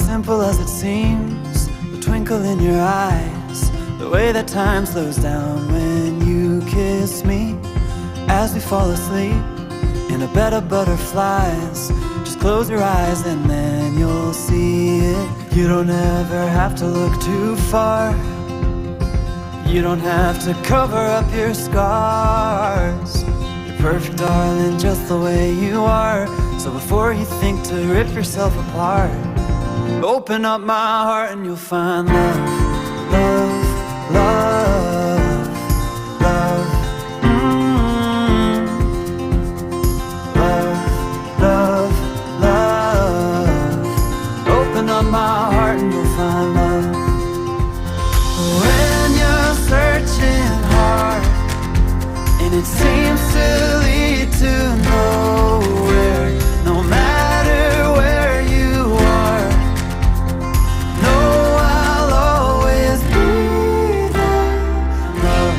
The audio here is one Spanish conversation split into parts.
simple as it seems, the twinkle in your eyes, the way that time slows down when you kiss me. As we fall asleep in a bed of butterflies, just close your eyes and then you'll see it. You don't ever have to look too far. You don't have to cover up your scars. You're perfect, darling, just the way you are. So before you think to rip yourself apart, open up my heart and you'll find love, love, love, love. Love, love, love. Open up my heart and you'll find love. When you're searching hard and it seems to lead to nowhere, no matter where you are, know I'll always be there. Love.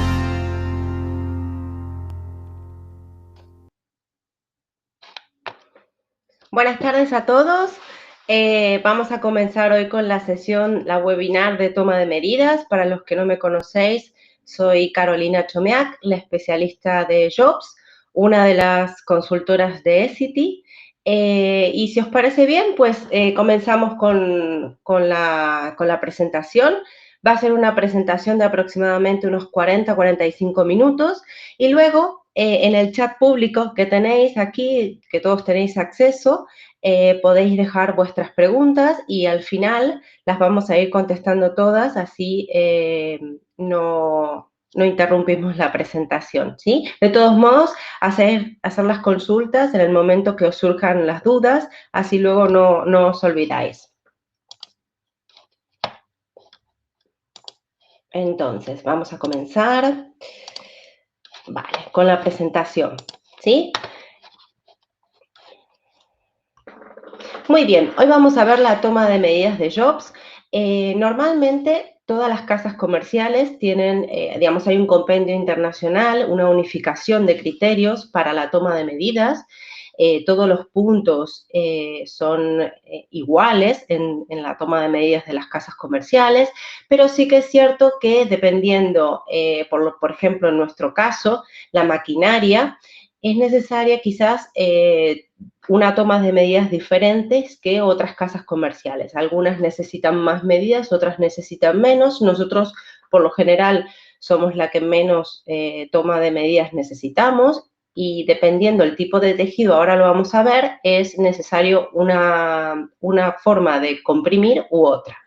Buenas tardes a todos. Vamos a comenzar hoy con la sesión, la webinar de toma de medidas. Para los que no me conocéis, soy Carolina Chomiak, la especialista de Jobs, una de las consultoras de Essity. Y si os parece bien, pues comenzamos con la presentación. Va a ser una presentación de aproximadamente unos 40-45 minutos y luego en el chat público que tenéis aquí, que todos tenéis acceso, podéis dejar vuestras preguntas y al final las vamos a ir contestando todas, así no interrumpimos la presentación, ¿sí? De todos modos, hacer las consultas en el momento que os surjan las dudas, así luego no os olvidáis. Entonces, vamos a comenzar, vale, con la presentación, ¿sí? Muy bien, hoy vamos a ver la toma de medidas de Jobs. Normalmente todas las casas comerciales tienen, digamos, hay un compendio internacional, una unificación de criterios para la toma de medidas. Todos los puntos son iguales en la toma de medidas de las casas comerciales, pero sí que es cierto que dependiendo, por ejemplo, en nuestro caso, la maquinaria, es necesaria quizás una toma de medidas diferentes que otras casas comerciales. Algunas necesitan más medidas, otras necesitan menos. Nosotros, por lo general, somos la que menos toma de medidas necesitamos y dependiendo del tipo de tejido, ahora lo vamos a ver, es necesario una forma de comprimir u otra.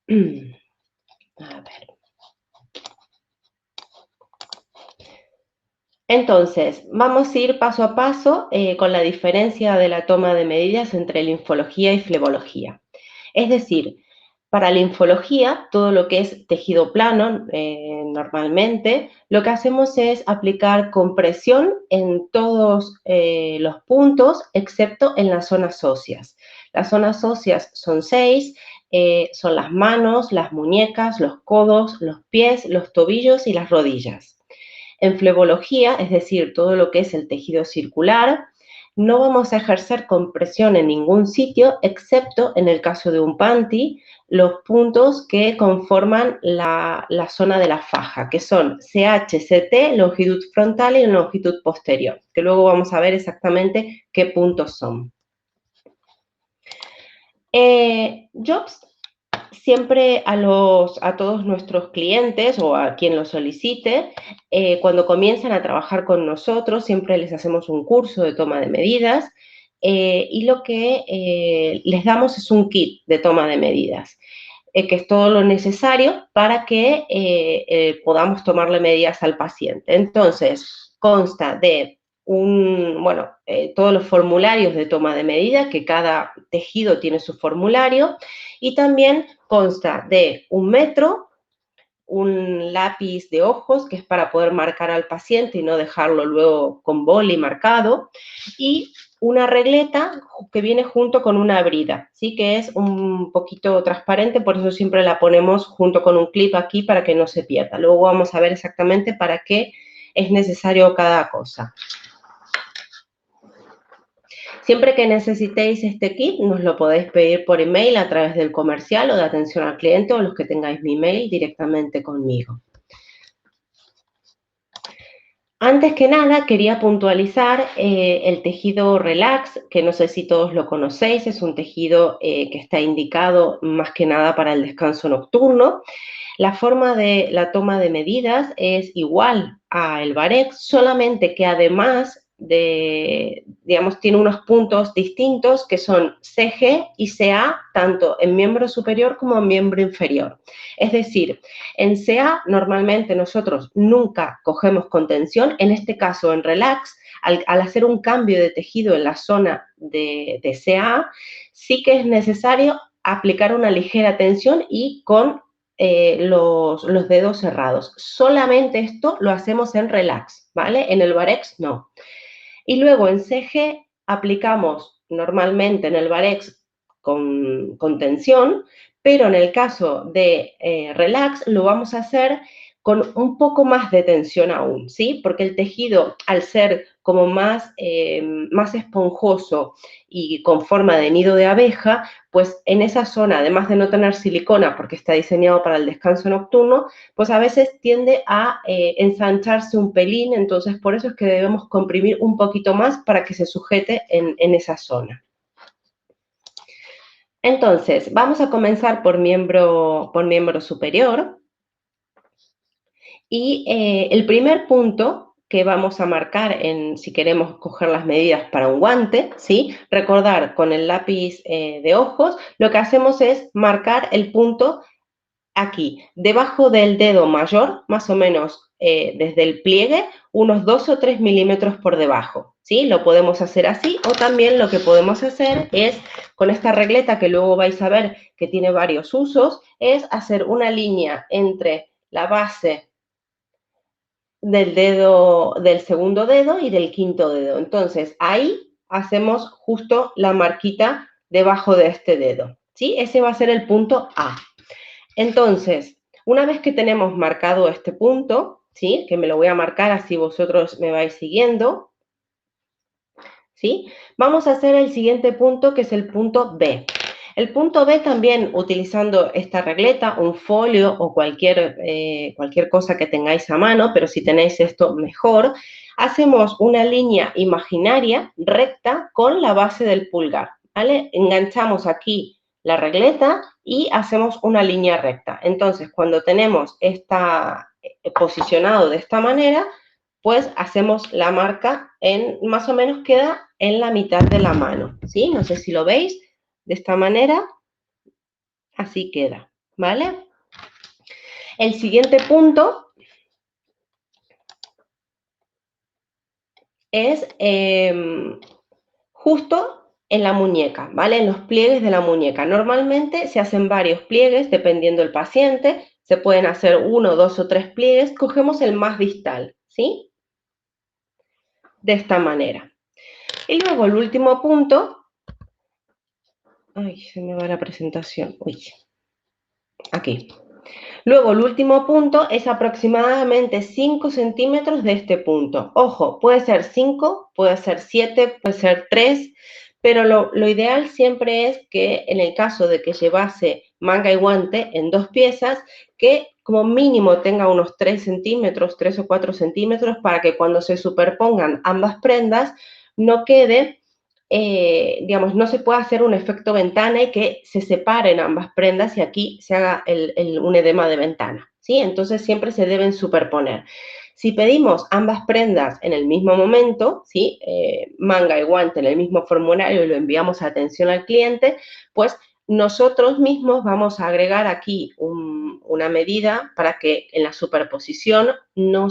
A ver. Entonces, vamos a ir paso a paso con la diferencia de la toma de medidas entre linfología y flebología. Es decir, para linfología, todo lo que es tejido plano, normalmente, lo que hacemos es aplicar compresión en todos los puntos, excepto en las zonas óseas. Las zonas óseas son 6, son las manos, las muñecas, los codos, los pies, los tobillos y las rodillas. En flebología, es decir, todo lo que es el tejido circular, no vamos a ejercer compresión en ningún sitio, excepto en el caso de un panty, los puntos que conforman la zona de la faja, que son CH, CT, longitud frontal y longitud posterior, que luego vamos a ver exactamente qué puntos son. Jobs siempre a todos nuestros clientes o a quien lo solicite, cuando comienzan a trabajar con nosotros, siempre les hacemos un curso de toma de medidas y lo que les damos es un kit de toma de medidas, que es todo lo necesario para que podamos tomarle medidas al paciente. Entonces, consta de todos los formularios de toma de medida, que cada tejido tiene su formulario, y también consta de 1 metro, un lápiz de ojos, que es para poder marcar al paciente y no dejarlo luego con boli marcado, y una regleta que viene junto con una brida, ¿sí? Que es un poquito transparente, por eso siempre la ponemos junto con un clip aquí para que no se pierda. Luego vamos a ver exactamente para qué es necesario cada cosa. Siempre que necesitéis este kit, nos lo podéis pedir por email a través del comercial o de atención al cliente, o los que tengáis mi email directamente conmigo. Antes que nada, quería puntualizar el tejido relax, que no sé si todos lo conocéis, es un tejido que está indicado más que nada para el descanso nocturno. La forma de la toma de medidas es igual al Varex, solamente que además de, digamos, tiene unos puntos distintos que son CG y CA, tanto en miembro superior como en miembro inferior. Es decir, en CA normalmente nosotros nunca cogemos contención, en este caso en Relax, al hacer un cambio de tejido en la zona de CA, sí que es necesario aplicar una ligera tensión y con los dedos cerrados. Solamente esto lo hacemos en Relax, ¿vale? En el Varex no. Y luego en CG aplicamos normalmente en el Varex con tensión, pero en el caso de Relax lo vamos a hacer con un poco más de tensión aún, ¿sí? Porque el tejido, al ser como más esponjoso y con forma de nido de abeja, pues en esa zona, además de no tener silicona porque está diseñado para el descanso nocturno, pues a veces tiende a ensancharse un pelín, entonces por eso es que debemos comprimir un poquito más para que se sujete en esa zona. Entonces, vamos a comenzar por miembro superior. Y el primer punto que vamos a marcar si queremos coger las medidas para un guante, ¿sí? Recordar con el lápiz de ojos, lo que hacemos es marcar el punto aquí, debajo del dedo mayor, más o menos desde el pliegue, unos 2 o 3 milímetros por debajo, ¿sí? Lo podemos hacer así, o también lo que podemos hacer es, con esta regleta que luego vais a ver que tiene varios usos, es hacer una línea entre la base del dedo, del segundo dedo y del quinto dedo. Entonces, ahí hacemos justo la marquita debajo de este dedo, ¿sí? Ese va a ser el punto A. Entonces, una vez que tenemos marcado este punto, ¿sí? Que me lo voy a marcar así vosotros me vais siguiendo, ¿sí? Vamos a hacer el siguiente punto, que es el punto B. El punto B también, utilizando esta regleta, un folio o cualquier cosa que tengáis a mano, pero si tenéis esto mejor, hacemos una línea imaginaria recta con la base del pulgar, ¿vale? Enganchamos aquí la regleta y hacemos una línea recta. Entonces, cuando tenemos posicionado de esta manera, pues hacemos la marca más o menos queda en la mitad de la mano, ¿sí? No sé si lo veis. De esta manera, así queda, ¿vale? El siguiente punto es justo en la muñeca, ¿vale? En los pliegues de la muñeca. Normalmente se hacen varios pliegues, dependiendo del paciente. Se pueden hacer 1, 2 o 3 pliegues. Cogemos el más distal, ¿sí? De esta manera. Y luego el último punto. Ay, se me va la presentación. Uy. Aquí. Luego, el último punto es aproximadamente 5 centímetros de este punto. Ojo, puede ser 5, puede ser 7, puede ser 3, pero lo ideal siempre es que en el caso de que llevase manga y guante en 2 piezas, que como mínimo tenga unos 3 centímetros, 3 o 4 centímetros, para que cuando se superpongan ambas prendas no quede digamos, no se puede hacer un efecto ventana y que se separen ambas prendas y aquí se haga un edema de ventana, ¿sí? Entonces siempre se deben superponer. Si pedimos ambas prendas en el mismo momento, ¿sí? Manga y guante en el mismo formulario y lo enviamos a atención al cliente, pues nosotros mismos vamos a agregar aquí una medida para que en la superposición no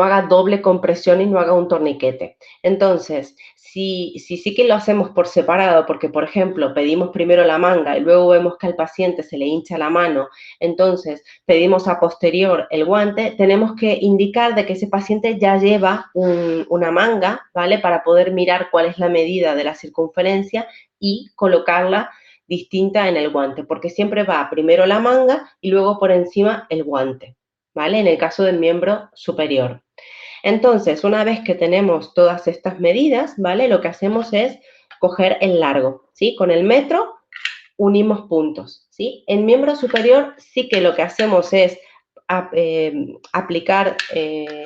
haga doble compresión y no haga un torniquete. Entonces, si sí que lo hacemos por separado, porque, por ejemplo, pedimos primero la manga y luego vemos que al paciente se le hincha la mano, entonces pedimos a posterior el guante, tenemos que indicar de que ese paciente ya lleva una manga, ¿vale? Para poder mirar cuál es la medida de la circunferencia y colocarla distinta en el guante, porque siempre va primero la manga y luego por encima el guante, ¿vale? En el caso del miembro superior. Entonces, una vez que tenemos todas estas medidas, ¿vale? Lo que hacemos es coger el largo, ¿sí? Con el metro unimos puntos, ¿sí? En miembro superior sí que lo que hacemos es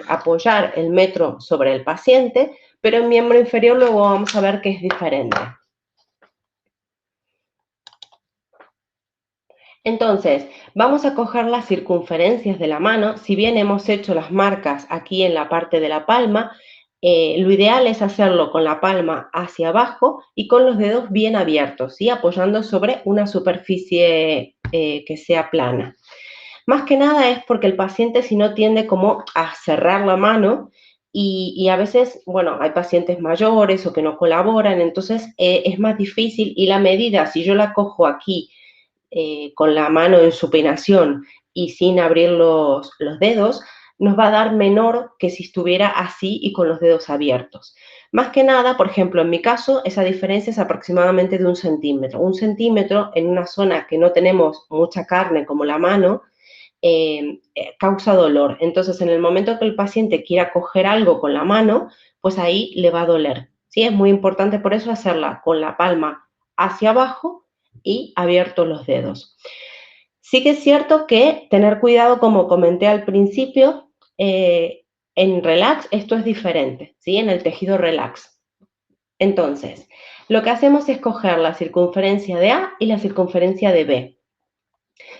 apoyar el metro sobre el paciente, pero en miembro inferior luego vamos a ver que es diferente. Entonces, vamos a coger las circunferencias de la mano. Si bien hemos hecho las marcas aquí en la parte de la palma, lo ideal es hacerlo con la palma hacia abajo y con los dedos bien abiertos, ¿sí? Apoyando sobre una superficie que sea plana. Más que nada es porque el paciente si no tiende como a cerrar la mano y a veces, bueno, hay pacientes mayores o que no colaboran, entonces es más difícil y la medida, si yo la cojo aquí con la mano en supinación y sin abrir los dedos, nos va a dar menor que si estuviera así y con los dedos abiertos. Más que nada, por ejemplo, en mi caso, esa diferencia es aproximadamente de 1 centímetro. 1 centímetro en una zona que no tenemos mucha carne como la mano, causa dolor. Entonces, en el momento que el paciente quiera coger algo con la mano, pues ahí le va a doler. ¿Sí? Es muy importante por eso hacerla con la palma hacia abajo y abiertos los dedos. Sí que es cierto que tener cuidado, como comenté al principio, en relax esto es diferente, ¿sí? En el tejido relax. Entonces, lo que hacemos es coger la circunferencia de A y la circunferencia de B.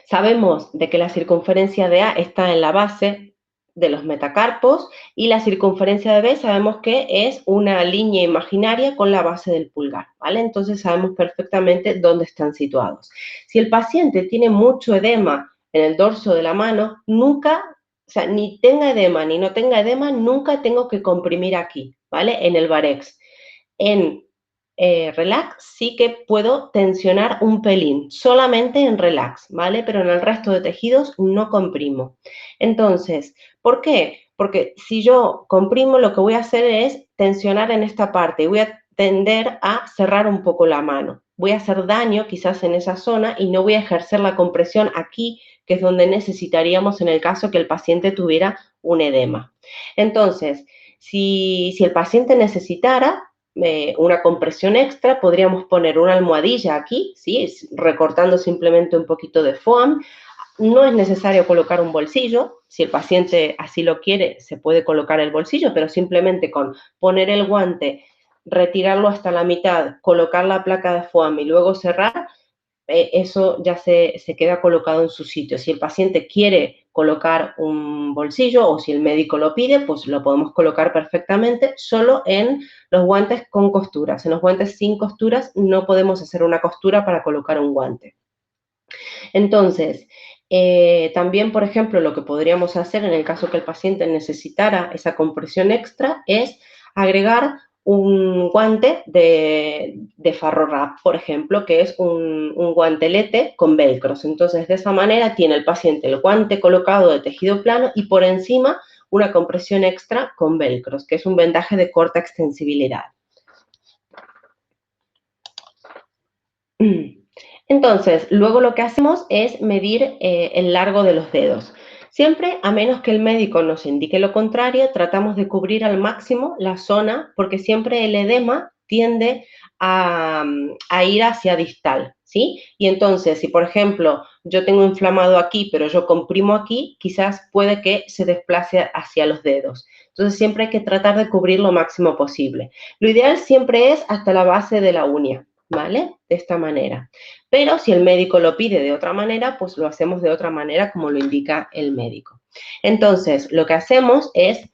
Sabemos de que la circunferencia de A está en la base de los metacarpos y la circunferencia de B sabemos que es una línea imaginaria con la base del pulgar, ¿vale? Entonces sabemos perfectamente dónde están situados. Si el paciente tiene mucho edema en el dorso de la mano, nunca, o sea, ni tenga edema ni no tenga edema, nunca tengo que comprimir aquí, ¿vale? En el varex. En relax sí que puedo tensionar un pelín, solamente en relax, ¿vale? Pero en el resto de tejidos no comprimo. Entonces, ¿por qué? Porque si yo comprimo, lo que voy a hacer es tensionar en esta parte y voy a tender a cerrar un poco la mano. Voy a hacer daño quizás en esa zona y no voy a ejercer la compresión aquí, que es donde necesitaríamos en el caso que el paciente tuviera un edema. Entonces, si el paciente necesitara una compresión extra, podríamos poner una almohadilla aquí, ¿sí? Recortando simplemente un poquito de foam. No es necesario colocar un bolsillo, si el paciente así lo quiere, se puede colocar el bolsillo, pero simplemente con poner el guante, retirarlo hasta la mitad, colocar la placa de foam y luego cerrar, eso ya se queda colocado en su sitio. Si el paciente quiere colocar un bolsillo o si el médico lo pide, pues lo podemos colocar perfectamente solo en los guantes con costuras. En los guantes sin costuras no podemos hacer una costura para colocar un guante. Entonces, también, por ejemplo, lo que podríamos hacer en el caso que el paciente necesitara esa compresión extra es agregar un guante de Farro Wrap, por ejemplo, que es un guantelete con velcros. Entonces, de esa manera tiene el paciente el guante colocado de tejido plano y por encima una compresión extra con velcros, que es un vendaje de corta extensibilidad. Entonces, luego lo que hacemos es medir el largo de los dedos. Siempre, a menos que el médico nos indique lo contrario, tratamos de cubrir al máximo la zona, porque siempre el edema tiende a ir hacia distal, ¿sí? Y entonces, si por ejemplo yo tengo inflamado aquí, pero yo comprimo aquí, quizás puede que se desplace hacia los dedos. Entonces, siempre hay que tratar de cubrir lo máximo posible. Lo ideal siempre es hasta la base de la uña, ¿vale? De esta manera. Pero si el médico lo pide de otra manera, pues lo hacemos de otra manera como lo indica el médico. Entonces, lo que hacemos es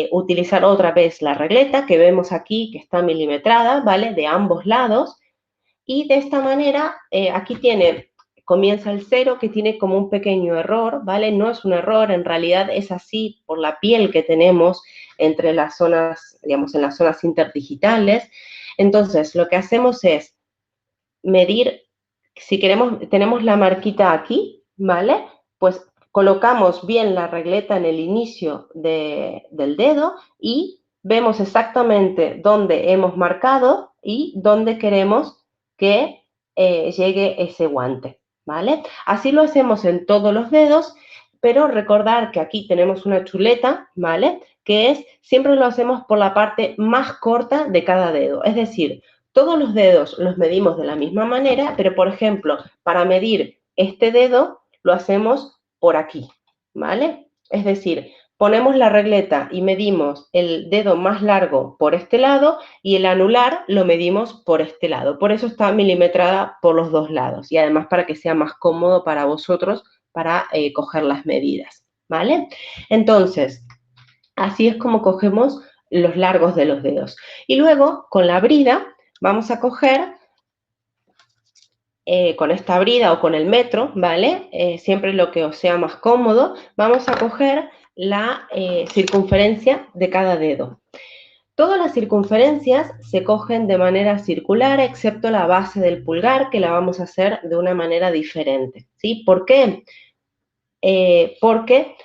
utilizar otra vez la regleta que vemos aquí, que está milimetrada, ¿vale? De ambos lados. Y de esta manera, aquí comienza el 0, que tiene como un pequeño error, ¿vale? No es un error, en realidad es así por la piel que tenemos entre las zonas, digamos, en las zonas interdigitales. Entonces, lo que hacemos es medir, si tenemos la marquita aquí, ¿vale? Pues colocamos bien la regleta en el inicio del dedo y vemos exactamente dónde hemos marcado y dónde queremos que llegue ese guante, ¿vale? Así lo hacemos en todos los dedos, pero recordar que aquí tenemos una chuleta, ¿vale? que es, siempre lo hacemos por la parte más corta de cada dedo. Es decir, todos los dedos los medimos de la misma manera, pero, por ejemplo, para medir este dedo, lo hacemos por aquí, ¿vale? Es decir, ponemos la regleta y medimos el dedo más largo por este lado y el anular lo medimos por este lado. Por eso está milimetrada por los dos lados y además para que sea más cómodo para vosotros para coger las medidas, ¿vale? Entonces, así es como cogemos los largos de los dedos. Y luego, con la brida, vamos a coger con esta brida o con el metro, ¿vale? Siempre lo que os sea más cómodo, vamos a coger la circunferencia de cada dedo. Todas las circunferencias se cogen de manera circular, excepto la base del pulgar, que la vamos a hacer de una manera diferente, ¿sí? ¿Por qué? Porque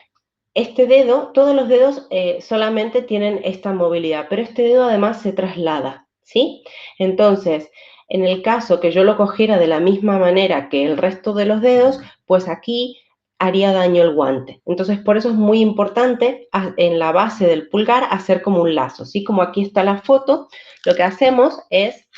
este dedo, todos los dedos solamente tienen esta movilidad, pero este dedo además se traslada, ¿sí? Entonces, en el caso que yo lo cogiera de la misma manera que el resto de los dedos, pues aquí haría daño el guante. Entonces, por eso es muy importante en la base del pulgar hacer como un lazo, ¿sí? Como aquí está la foto, lo que hacemos es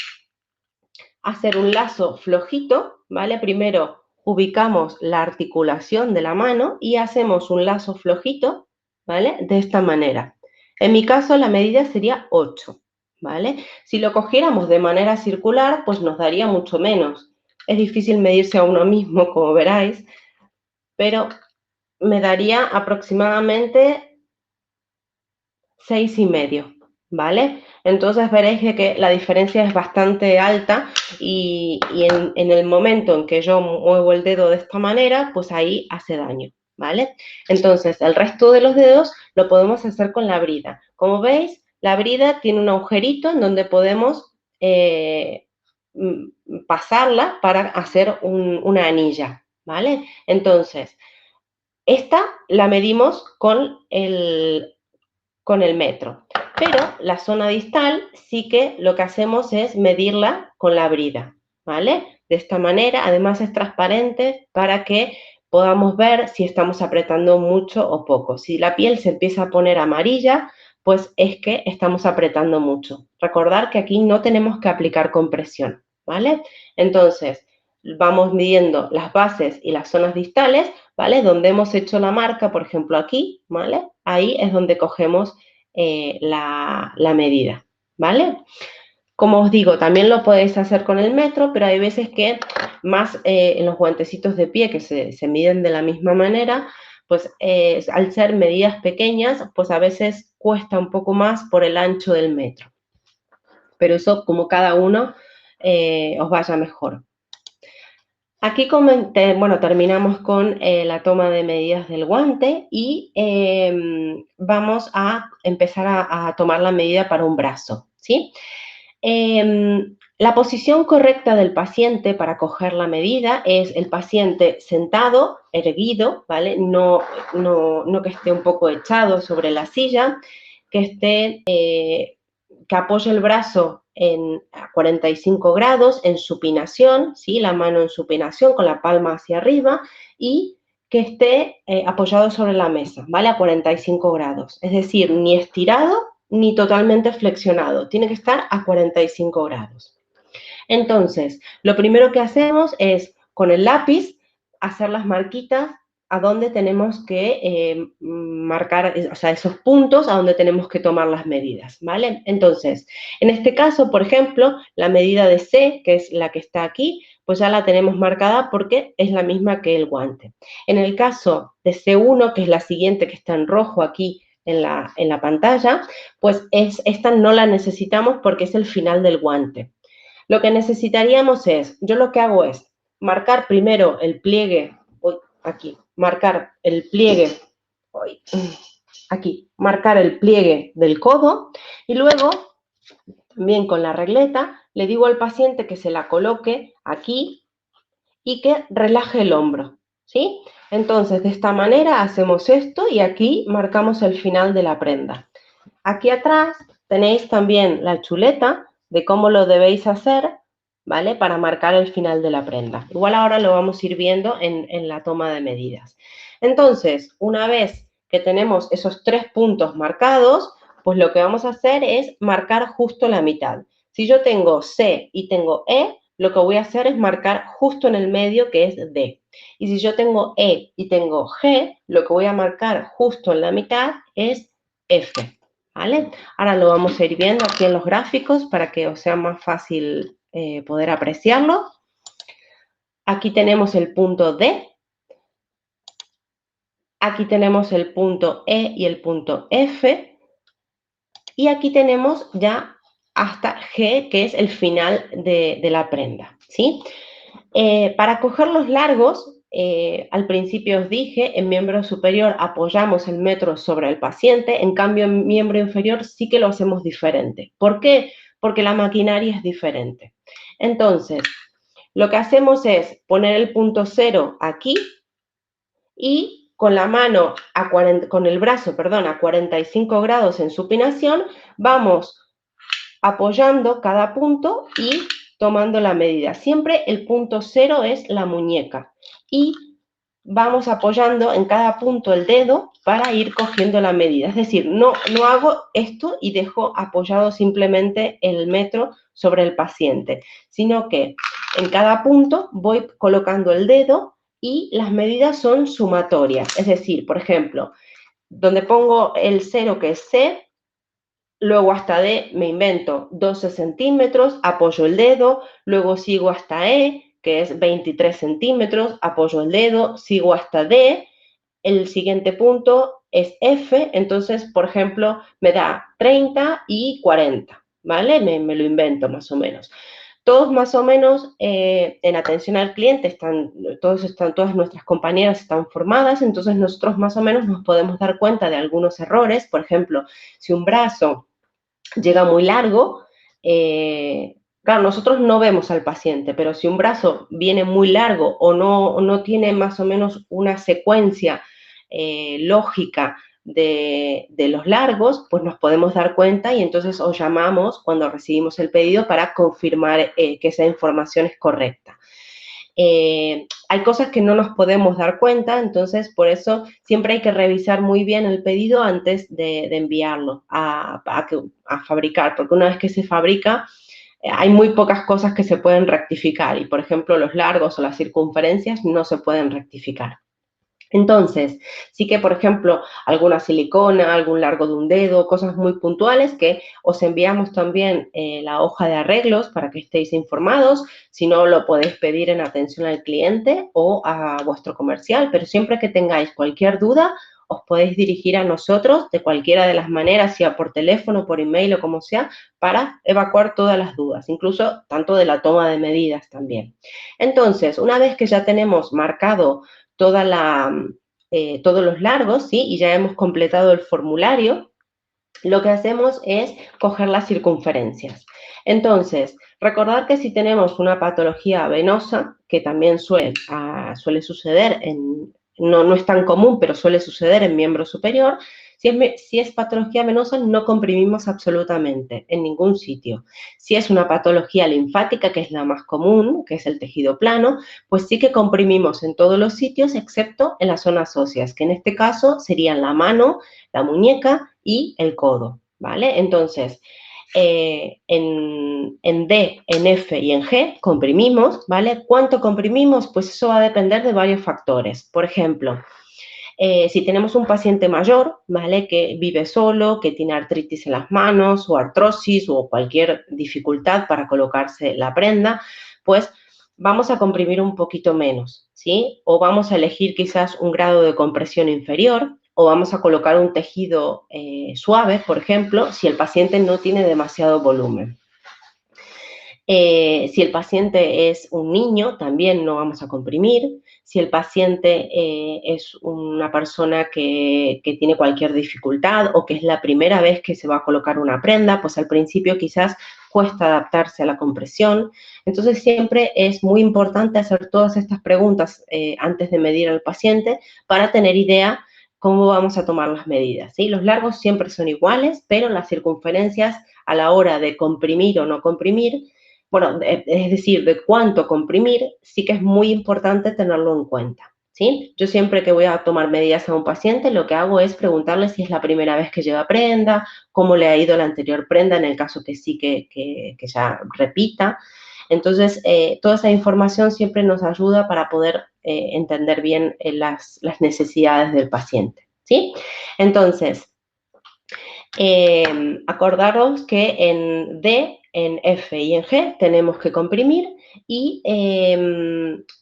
hacer un lazo flojito, ¿vale? Primero ubicamos la articulación de la mano y hacemos un lazo flojito, ¿vale? De esta manera. En mi caso la medida sería 8, ¿vale? Si lo cogiéramos de manera circular, pues nos daría mucho menos. Es difícil medirse a uno mismo, como veráis, pero me daría aproximadamente 6,5, ¿vale? Entonces veréis que la diferencia es bastante alta y en el momento en que yo muevo el dedo de esta manera, pues ahí hace daño, ¿vale? Entonces el resto de los dedos lo podemos hacer con la brida. Como veis, la brida tiene un agujerito en donde podemos pasarla para hacer una anilla, ¿vale? Entonces, esta la medimos con el metro. Pero la zona distal sí que lo que hacemos es medirla con la brida, ¿vale? De esta manera, además es transparente para que podamos ver si estamos apretando mucho o poco. Si la piel se empieza a poner amarilla, pues es que estamos apretando mucho. Recordar que aquí no tenemos que aplicar compresión, ¿vale? Entonces, vamos midiendo las bases y las zonas distales, ¿vale? Donde hemos hecho la marca, por ejemplo, aquí, ¿vale? Ahí es donde cogemos la medida, ¿vale? Como os digo, también lo podéis hacer con el metro, pero hay veces que más en los guantecitos de pie que se miden de la misma manera, pues al ser medidas pequeñas, pues a veces cuesta un poco más por el ancho del metro. Pero eso como cada uno os vaya mejor. Aquí terminamos con la toma de medidas del guante y vamos a empezar a tomar la medida para un brazo, ¿sí? La posición correcta del paciente para coger la medida es el paciente sentado, erguido, ¿vale? No que esté un poco echado sobre la silla, que apoye el brazo a 45 grados en supinación, ¿sí? La mano en supinación con la palma hacia arriba y que esté apoyado sobre la mesa, ¿vale? A 45 grados. Es decir, ni estirado ni totalmente flexionado. Tiene que estar a 45 grados. Entonces, lo primero que hacemos es, con el lápiz, hacer las marquitas a donde tenemos que marcar, o sea, esos puntos a donde tenemos que tomar las medidas, ¿vale? Entonces, en este caso, por ejemplo, la medida de C, que es la que está aquí, pues ya la tenemos marcada porque es la misma que el guante. En el caso de C1, que es la siguiente que está en rojo aquí en la pantalla, pues esta no la necesitamos porque es el final del guante. Lo que necesitaríamos es, yo lo que hago es marcar primero el pliegue, aquí, marcar el pliegue, aquí, marcar el pliegue del codo y luego, también con la regleta, le digo al paciente que se la coloque aquí y que relaje el hombro, ¿sí? Entonces, de esta manera hacemos esto y aquí marcamos el final de la prenda. Aquí atrás tenéis también la chuleta de cómo lo debéis hacer, ¿vale? Para marcar el final de la prenda. Igual ahora lo vamos a ir viendo en la toma de medidas. Entonces, una vez que tenemos esos 3 puntos marcados, pues lo que vamos a hacer es marcar justo la mitad. Si yo tengo C y tengo E, lo que voy a hacer es marcar justo en el medio, que es D. Y si yo tengo E y tengo G, lo que voy a marcar justo en la mitad es F, ¿vale? Ahora lo vamos a ir viendo aquí en los gráficos para que os sea más fácil poder apreciarlo. Aquí tenemos el punto D, aquí tenemos el punto E y el punto F, y aquí tenemos ya hasta G, que es el final de la prenda, ¿sí? Para coger los largos, al principio os dije, en miembro superior apoyamos el metro sobre el paciente, en cambio en miembro inferior sí que lo hacemos diferente. ¿Por qué? Porque la maquinaria es diferente. Entonces, lo que hacemos es poner el punto 0 aquí y con la mano, con el brazo, perdón, a 45 grados en supinación, vamos apoyando cada punto y tomando la medida. Siempre el punto 0 es la muñeca y vamos apoyando en cada punto el dedo para ir cogiendo la medida. Es decir, no hago esto y dejo apoyado simplemente el metro sobre el paciente, sino que en cada punto voy colocando el dedo y las medidas son sumatorias. Es decir, por ejemplo, donde pongo el 0, que es C, luego hasta D me invento 12 centímetros, apoyo el dedo, luego sigo hasta E, que es 23 centímetros, apoyo el dedo, sigo hasta D, el siguiente punto es F, entonces, por ejemplo, me da 30 y 40, ¿vale? Me lo invento más o menos. Todos más o menos en atención al cliente todas nuestras compañeras están formadas, entonces nosotros más o menos nos podemos dar cuenta de algunos errores. Por ejemplo, si un brazo llega muy largo, claro, nosotros no vemos al paciente, pero si un brazo viene muy largo o no tiene más o menos una secuencia lógica de los largos, pues nos podemos dar cuenta y entonces os llamamos cuando recibimos el pedido para confirmar que esa información es correcta. Hay cosas que no nos podemos dar cuenta, entonces por eso siempre hay que revisar muy bien el pedido antes de enviarlo a fabricar, porque una vez que se fabrica, hay muy pocas cosas que se pueden rectificar y, por ejemplo, los largos o las circunferencias no se pueden rectificar. Entonces, sí que, por ejemplo, alguna silicona, algún largo de un dedo, cosas muy puntuales que os enviamos también la hoja de arreglos para que estéis informados. Si no, lo podéis pedir en atención al cliente o a vuestro comercial, pero siempre que tengáis cualquier duda, os podéis dirigir a nosotros de cualquiera de las maneras, sea por teléfono, por email o como sea, para evacuar todas las dudas, incluso tanto de la toma de medidas también. Entonces, una vez que ya tenemos marcado todos los largos, ¿sí? Y ya hemos completado el formulario, lo que hacemos es coger las circunferencias. Entonces, recordad que si tenemos una patología venosa, que también suele suceder, no es tan común, pero suele suceder en miembro superior, si es patología venosa no comprimimos absolutamente en ningún sitio. Si es una patología linfática, que es la más común, que es el tejido plano, pues sí que comprimimos en todos los sitios excepto en las zonas óseas, que en este caso serían la mano, la muñeca y el codo, ¿vale? Entonces, en D, en F y en G comprimimos, ¿vale? ¿Cuánto comprimimos? Pues eso va a depender de varios factores. Por ejemplo, si tenemos un paciente mayor, ¿vale? Que vive solo, que tiene artritis en las manos o artrosis o cualquier dificultad para colocarse la prenda, pues vamos a comprimir un poquito menos, ¿sí? O vamos a elegir quizás un grado de compresión inferior o vamos a colocar un tejido suave, por ejemplo, si el paciente no tiene demasiado volumen. Si el paciente es un niño, también no vamos a comprimir. Si el paciente es una persona que tiene cualquier dificultad o que es la primera vez que se va a colocar una prenda, pues al principio quizás cuesta adaptarse a la compresión. Entonces siempre es muy importante hacer todas estas preguntas antes de medir al paciente para tener idea cómo vamos a tomar las medidas, ¿sí? Los largos siempre son iguales, pero las circunferencias a la hora de comprimir o no comprimir, bueno, es decir, de cuánto comprimir, sí que es muy importante tenerlo en cuenta, ¿sí? Yo siempre que voy a tomar medidas a un paciente, lo que hago es preguntarle si es la primera vez que lleva prenda, cómo le ha ido la anterior prenda, en el caso que sí que ya repita. Entonces, toda esa información siempre nos ayuda para poder entender bien las necesidades del paciente, ¿sí? Entonces, acordaros que en D, en F y en G tenemos que comprimir y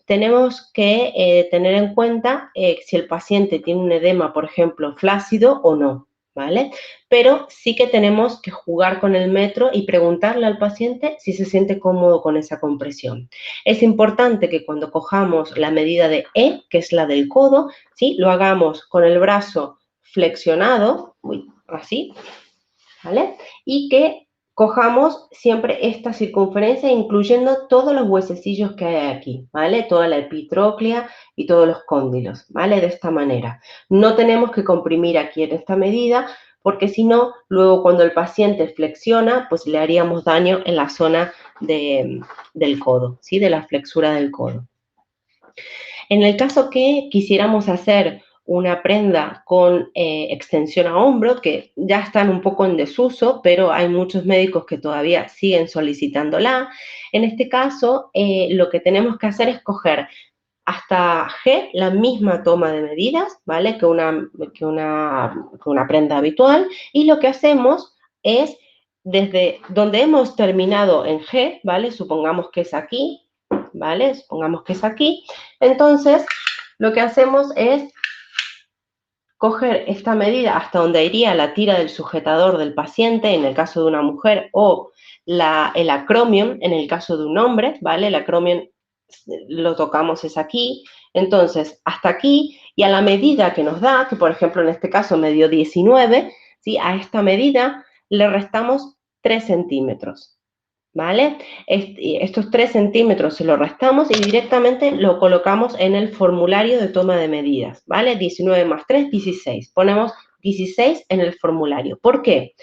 tenemos que tener en cuenta si el paciente tiene un edema, por ejemplo, flácido o no, ¿vale? Pero sí que tenemos que jugar con el metro y preguntarle al paciente si se siente cómodo con esa compresión. Es importante que cuando cojamos la medida de E, que es la del codo, ¿sí? Lo hagamos con el brazo flexionado, así, ¿vale? Y que cojamos siempre esta circunferencia, incluyendo todos los huesecillos que hay aquí, ¿vale? Toda la epitróclea y todos los cóndilos, ¿vale? De esta manera. No tenemos que comprimir aquí en esta medida, porque si no, luego cuando el paciente flexiona, pues le haríamos daño en la zona del codo, ¿sí? De la flexura del codo. En el caso que quisiéramos hacer una prenda con extensión a hombro, que ya están un poco en desuso, pero hay muchos médicos que todavía siguen solicitándola. En este caso, lo que tenemos que hacer es coger hasta G la misma toma de medidas, ¿vale? Que una prenda habitual, y lo que hacemos es, desde donde hemos terminado en G, ¿vale? Supongamos que es aquí, ¿vale? Supongamos que es aquí. Entonces, lo que hacemos es coger esta medida hasta donde iría la tira del sujetador del paciente, en el caso de una mujer, o el acromion, en el caso de un hombre, ¿vale? El acromion lo tocamos es aquí. Entonces, hasta aquí, y a la medida que nos da, que por ejemplo en este caso me dio 19, ¿sí? A esta medida le restamos 3 centímetros. ¿Vale? Estos 3 centímetros se los restamos y directamente lo colocamos en el formulario de toma de medidas, ¿vale? 19 más 3, 16. Ponemos 16 en el formulario. ¿Por qué?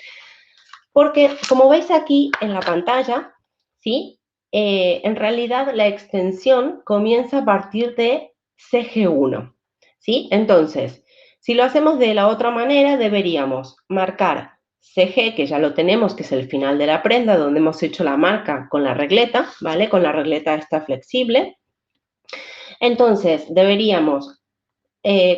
Porque, como veis aquí en la pantalla, ¿sí? En realidad la extensión comienza a partir de CG1, ¿sí? Entonces, si lo hacemos de la otra manera, deberíamos marcar CG, que ya lo tenemos, que es el final de la prenda, donde hemos hecho la marca con la regleta, ¿vale? Con la regleta esta flexible. Entonces, deberíamos,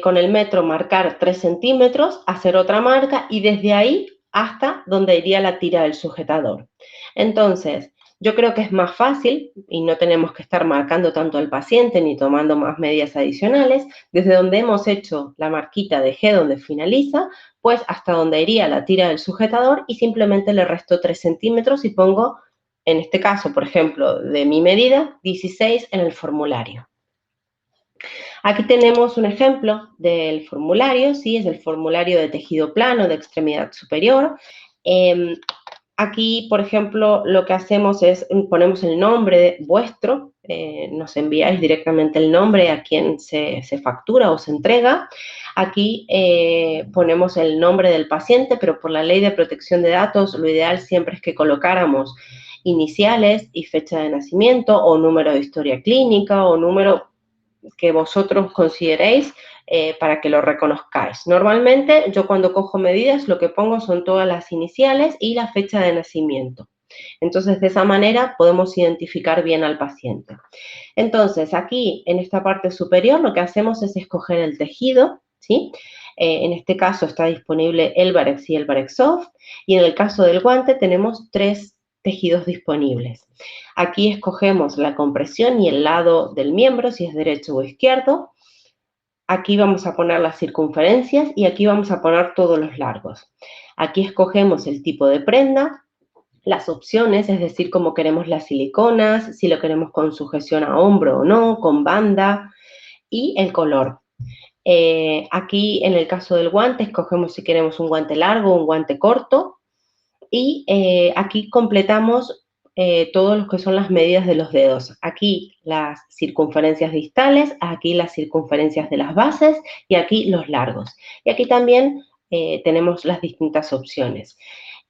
con el metro, marcar 3 centímetros, hacer otra marca y desde ahí hasta donde iría la tira del sujetador. Entonces, yo creo que es más fácil y no tenemos que estar marcando tanto al paciente ni tomando más medidas adicionales. Desde donde hemos hecho la marquita de G donde finaliza, pues hasta donde iría la tira del sujetador y simplemente le resto 3 centímetros y pongo, en este caso, por ejemplo, de mi medida, 16 en el formulario. Aquí tenemos un ejemplo del formulario, ¿sí? Es el formulario de tejido plano de extremidad superior. Aquí, por ejemplo, lo que hacemos es, ponemos el nombre vuestro, nos enviáis directamente el nombre a quien se factura o se entrega. Aquí ponemos el nombre del paciente, pero por la ley de protección de datos, lo ideal siempre es que colocáramos iniciales y fecha de nacimiento, o número de historia clínica, o número que vosotros consideréis para que lo reconozcáis. Normalmente yo cuando cojo medidas lo que pongo son todas las iniciales y la fecha de nacimiento. Entonces de esa manera podemos identificar bien al paciente. Entonces aquí en esta parte superior lo que hacemos es escoger el tejido, ¿sí? En este caso está disponible el Varex y el Varex Soft, y en el caso del guante tenemos 3 tejidos disponibles. Aquí escogemos la compresión y el lado del miembro, si es derecho o izquierdo. Aquí vamos a poner las circunferencias y aquí vamos a poner todos los largos. Aquí escogemos el tipo de prenda, las opciones, es decir, cómo queremos las siliconas, si lo queremos con sujeción a hombro o no, con banda, y el color. Aquí, en el caso del guante, escogemos si queremos un guante largo o un guante corto, y aquí completamos todos los que son las medidas de los dedos. Aquí las circunferencias distales, aquí las circunferencias de las bases y aquí los largos. Y aquí también tenemos las distintas opciones.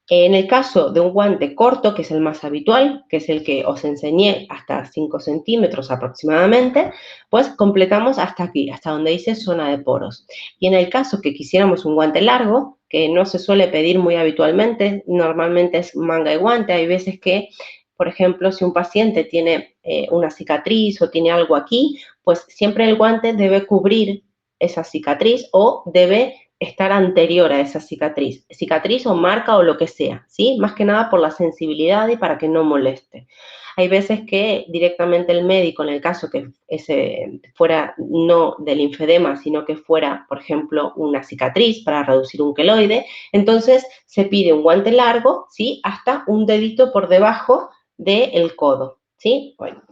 En el caso de un guante corto, que es el más habitual, que es el que os enseñé, hasta 5 centímetros aproximadamente, pues completamos hasta aquí, hasta donde dice zona de poros. Y en el caso que quisiéramos un guante largo, que no se suele pedir muy habitualmente, normalmente es manga y guante, hay veces que, por ejemplo, si un paciente tiene una cicatriz o tiene algo aquí, pues siempre el guante debe cubrir esa cicatriz o debe estar anterior a esa cicatriz o marca o lo que sea, ¿sí? Más que nada por la sensibilidad y para que no moleste. Hay veces que directamente el médico, en el caso que ese fuera no del linfedema, sino que fuera, por ejemplo, una cicatriz para reducir un queloide, entonces se pide un guante largo, ¿sí? Hasta un dedito por debajo del codo, ¿sí? Bueno,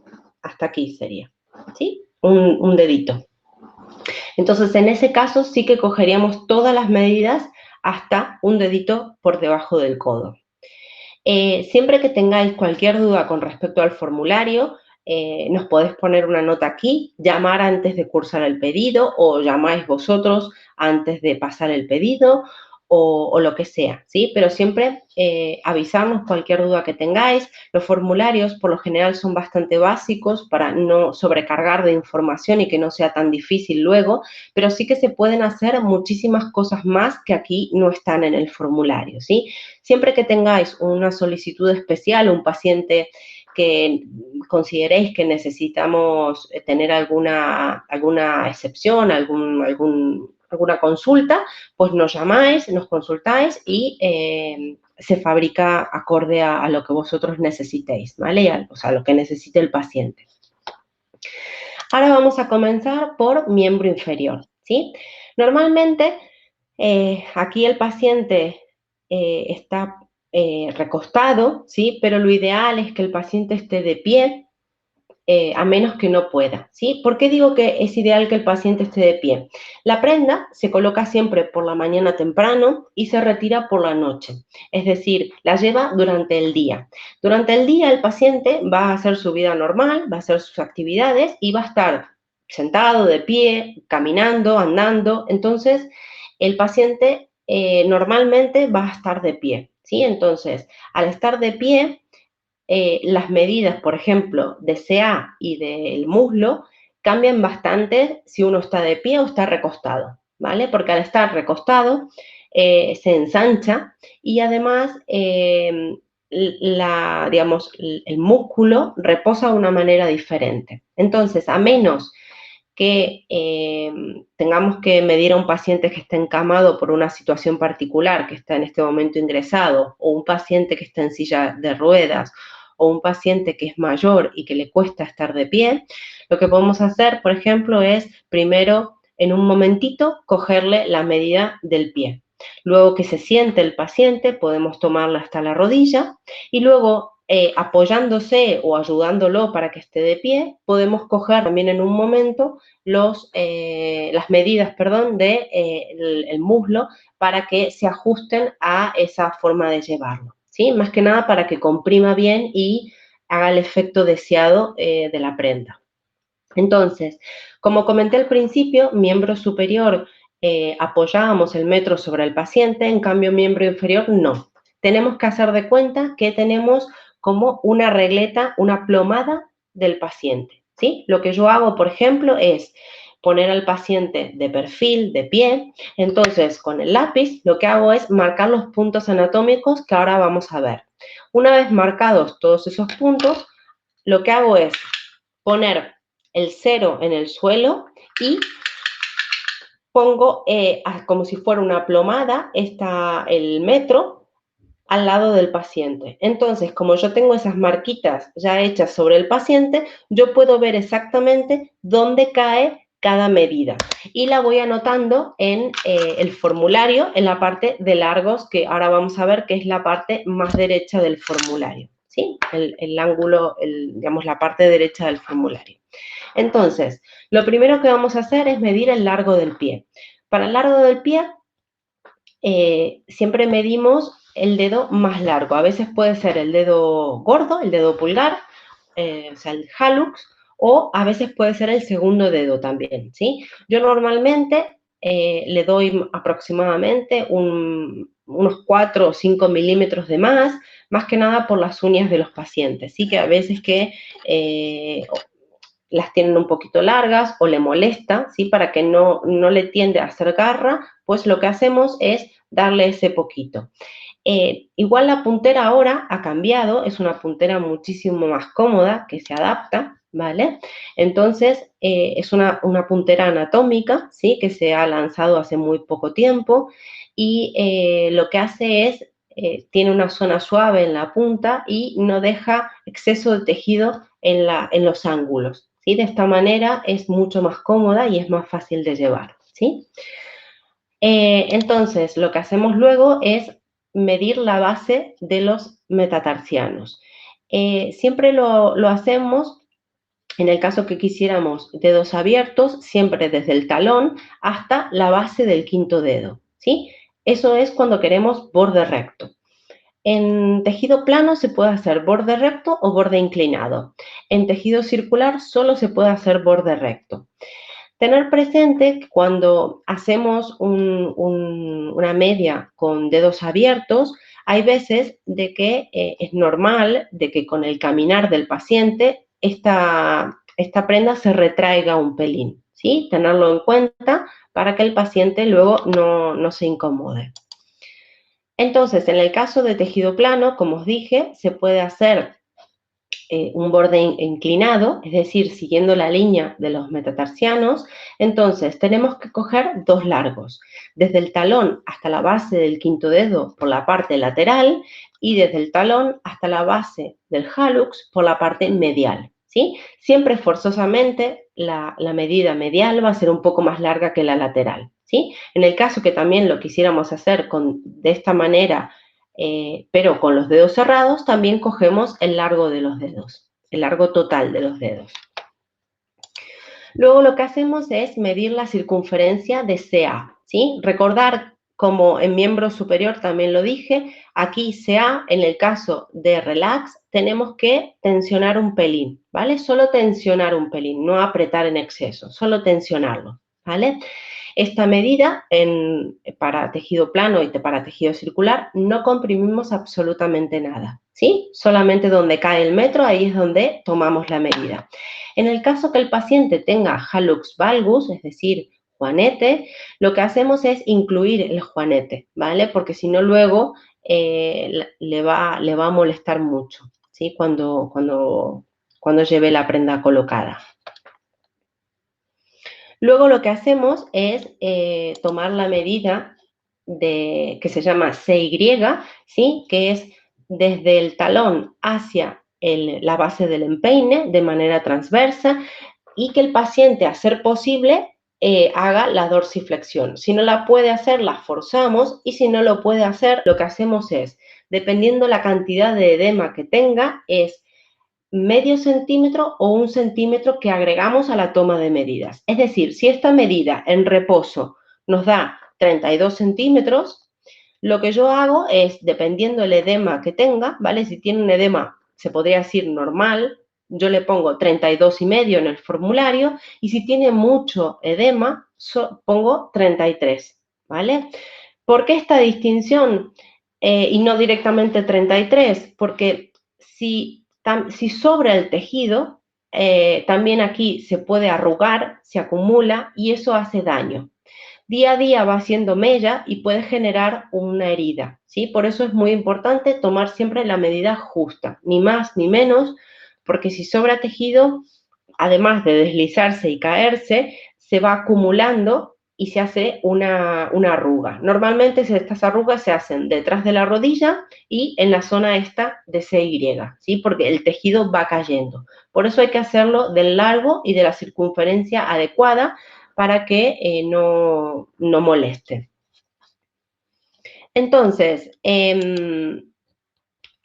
hasta aquí sería, ¿sí? Un dedito. Entonces, en ese caso sí que cogeríamos todas las medidas hasta un dedito por debajo del codo. Siempre que tengáis cualquier duda con respecto al formulario, nos podéis poner una nota aquí, llamar antes de cursar el pedido o llamáis vosotros antes de pasar el pedido o lo que sea, ¿sí? Pero siempre avisarnos cualquier duda que tengáis. Los formularios por lo general son bastante básicos para no sobrecargar de información y que no sea tan difícil luego, pero sí que se pueden hacer muchísimas cosas más que aquí no están en el formulario, ¿sí? Siempre que tengáis una solicitud especial, un paciente que consideréis que necesitamos tener alguna excepción, alguna consulta, pues nos llamáis, nos consultáis y se fabrica acorde a lo que vosotros necesitéis, ¿vale? O sea, lo que necesite el paciente. Ahora vamos a comenzar por miembro inferior, ¿sí? Normalmente, aquí el paciente está recostado, ¿sí? Pero lo ideal es que el paciente esté de pie, a menos que no pueda, ¿sí? ¿Por qué digo que es ideal que el paciente esté de pie? La prenda se coloca siempre por la mañana temprano y se retira por la noche, es decir, la lleva durante el día. Durante el día el paciente va a hacer su vida normal, va a hacer sus actividades y va a estar sentado, de pie, caminando, andando, entonces el paciente normalmente va a estar de pie, ¿sí? Entonces, al estar de pie, las medidas, por ejemplo, de CA y del muslo cambian bastante si uno está de pie o está recostado, ¿vale? Porque al estar recostado se ensancha y además digamos, el músculo reposa de una manera diferente. Entonces, a menos que tengamos que medir a un paciente que está encamado por una situación particular, que está en este momento ingresado, o un paciente que está en silla de ruedas, o un paciente que es mayor y que le cuesta estar de pie, lo que podemos hacer, por ejemplo, es primero, en un momentito, cogerle la medida del pie. Luego que se siente el paciente, podemos tomarla hasta la rodilla y luego apoyándose o ayudándolo para que esté de pie, podemos coger también en un momento las medidas, perdón, del muslo para que se ajusten a esa forma de llevarlo, ¿sí? Más que nada para que comprima bien y haga el efecto deseado de la prenda. Entonces, como comenté al principio, miembro superior apoyábamos el metro sobre el paciente, en cambio miembro inferior no. Tenemos que hacer de cuenta que tenemos como una regleta, una plomada del paciente, ¿sí? Lo que yo hago, por ejemplo, es poner al paciente de perfil, de pie, entonces con el lápiz lo que hago es marcar los puntos anatómicos que ahora vamos a ver. Una vez marcados todos esos puntos, lo que hago es poner el 0 en el suelo y pongo como si fuera una plomada el metro al lado del paciente. Entonces, como yo tengo esas marquitas ya hechas sobre el paciente, yo puedo ver exactamente dónde cae cada medida. Y la voy anotando en el formulario, en la parte de largos, que ahora vamos a ver que es la parte más derecha del formulario, ¿sí? El ángulo, digamos, la parte derecha del formulario. Entonces, lo primero que vamos a hacer es medir el largo del pie. Para el largo del pie, siempre medimos el dedo más largo. A veces puede ser el dedo gordo, el dedo pulgar, o sea, el hallux, o a veces puede ser el segundo dedo también, ¿sí? Yo normalmente le doy aproximadamente unos 4 o 5 milímetros de más que nada por las uñas de los pacientes, ¿sí? Que a veces que las tienen un poquito largas o le molesta, ¿sí? Para que no le tiende a hacer garra, pues lo que hacemos es darle ese poquito. Igual la puntera ahora ha cambiado, es una puntera muchísimo más cómoda, que se adapta, ¿vale? Entonces, es una puntera anatómica, ¿sí? Que se ha lanzado hace muy poco tiempo y lo que hace es, tiene una zona suave en la punta y no deja exceso de tejido en los ángulos, ¿sí? De esta manera es mucho más cómoda y es más fácil de llevar, ¿sí? Entonces, lo que hacemos luego es medir la base de los metatarsianos. Siempre lo hacemos, en el caso que quisiéramos dedos abiertos, siempre desde el talón hasta la base del quinto dedo, ¿sí? Eso es cuando queremos borde recto. En tejido plano se puede hacer borde recto o borde inclinado. En tejido circular solo se puede hacer borde recto. Tener presente que cuando hacemos una media con dedos abiertos, hay veces de que es normal de que con el caminar del paciente esta prenda se retraiga un pelín, ¿sí? Tenerlo en cuenta para que el paciente luego no se incomode. Entonces, en el caso de tejido plano, como os dije, se puede hacer un borde inclinado, es decir, siguiendo la línea de los metatarsianos. Entonces, tenemos que coger dos largos, desde el talón hasta la base del quinto dedo por la parte lateral y desde el talón hasta la base del hallux por la parte medial, ¿sí? Siempre forzosamente la medida medial va a ser un poco más larga que la lateral, ¿sí? En el caso que también lo quisiéramos hacer de esta manera, pero con los dedos cerrados, también cogemos el largo de los dedos, el largo total de los dedos. Luego lo que hacemos es medir la circunferencia de CA, ¿sí? Recordar, como en miembro superior también lo dije, aquí CA, en el caso de relax, tenemos que tensionar un pelín, ¿vale? Solo tensionar un pelín, no apretar en exceso, solo tensionarlo, ¿vale? Esta medida para tejido plano y para tejido circular no comprimimos absolutamente nada, ¿sí? Solamente donde cae el metro, ahí es donde tomamos la medida. En el caso que el paciente tenga hallux valgus, es decir, juanete, lo que hacemos es incluir el juanete, ¿vale? Porque si no luego le va a molestar mucho, ¿sí? Cuando lleve la prenda colocada. Luego lo que hacemos es tomar la medida que se llama CY, ¿sí? Que es desde el talón hacia la base del empeine de manera transversa y que el paciente, a ser posible, haga la dorsiflexión. Si no la puede hacer, la forzamos y si no lo puede hacer, lo que hacemos es, dependiendo la cantidad de edema que tenga, es medio centímetro o 1 centímetro que agregamos a la toma de medidas. Es decir, si esta medida en reposo nos da 32 centímetros, lo que yo hago es, dependiendo el edema que tenga, ¿vale? Si tiene un edema, se podría decir normal, yo le pongo 32,5 en el formulario, y si tiene mucho edema, pongo 33, ¿vale? ¿Por qué esta distinción y no directamente 33? Porque si sobra el tejido, también aquí se puede arrugar, se acumula y eso hace daño. Día a día va haciendo mella y puede generar una herida, ¿sí? Por eso es muy importante tomar siempre la medida justa, ni más ni menos, porque si sobra tejido, además de deslizarse y caerse, se va acumulando y se hace una arruga. Normalmente estas arrugas se hacen detrás de la rodilla y en la zona esta de CY, ¿sí? Porque el tejido va cayendo. Por eso hay que hacerlo del largo y de la circunferencia adecuada para que no moleste. Entonces,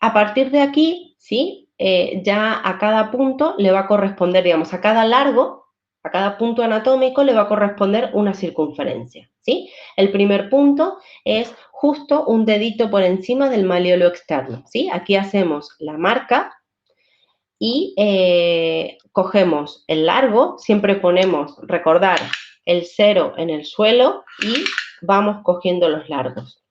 a partir de aquí, ¿sí? Ya a cada punto le va a corresponder, digamos, a cada largo, a cada punto anatómico le va a corresponder una circunferencia, ¿sí? El primer punto es justo un dedito por encima del malleolo externo, ¿sí? Aquí hacemos la marca y cogemos el largo, siempre ponemos, recordar, el 0 en el suelo y vamos cogiendo los largos.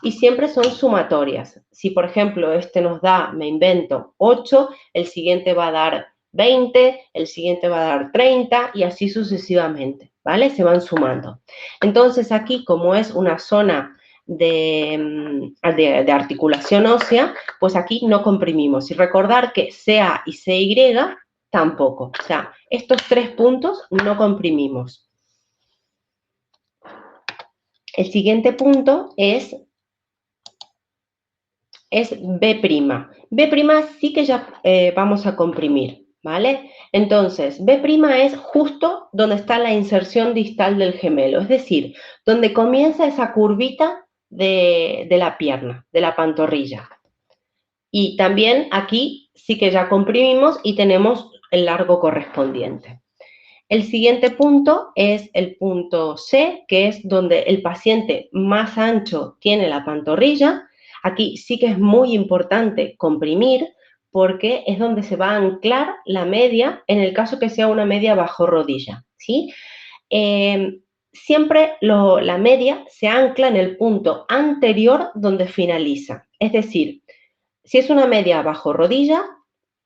y siempre son sumatorias. Si, por ejemplo, este nos da, me invento, 8, el siguiente va a dar 20, el siguiente va a dar 30 y así sucesivamente, ¿vale? Se van sumando. Entonces aquí, como es una zona de articulación ósea, pues aquí no comprimimos. Y recordar que CA y CY tampoco. O sea, estos 3 puntos no comprimimos. El siguiente punto es B'. B' sí que ya vamos a comprimir, ¿vale? Entonces, B' es justo donde está la inserción distal del gemelo, es decir, donde comienza esa curvita de la pierna, de la pantorrilla. Y también aquí sí que ya comprimimos y tenemos el largo correspondiente. El siguiente punto es el punto C, que es donde el paciente más ancho tiene la pantorrilla. Aquí sí que es muy importante comprimir porque es donde se va a anclar la media en el caso que sea una media bajo rodilla, ¿sí? Siempre la media se ancla en el punto anterior donde finaliza. Es decir, si es una media bajo rodilla,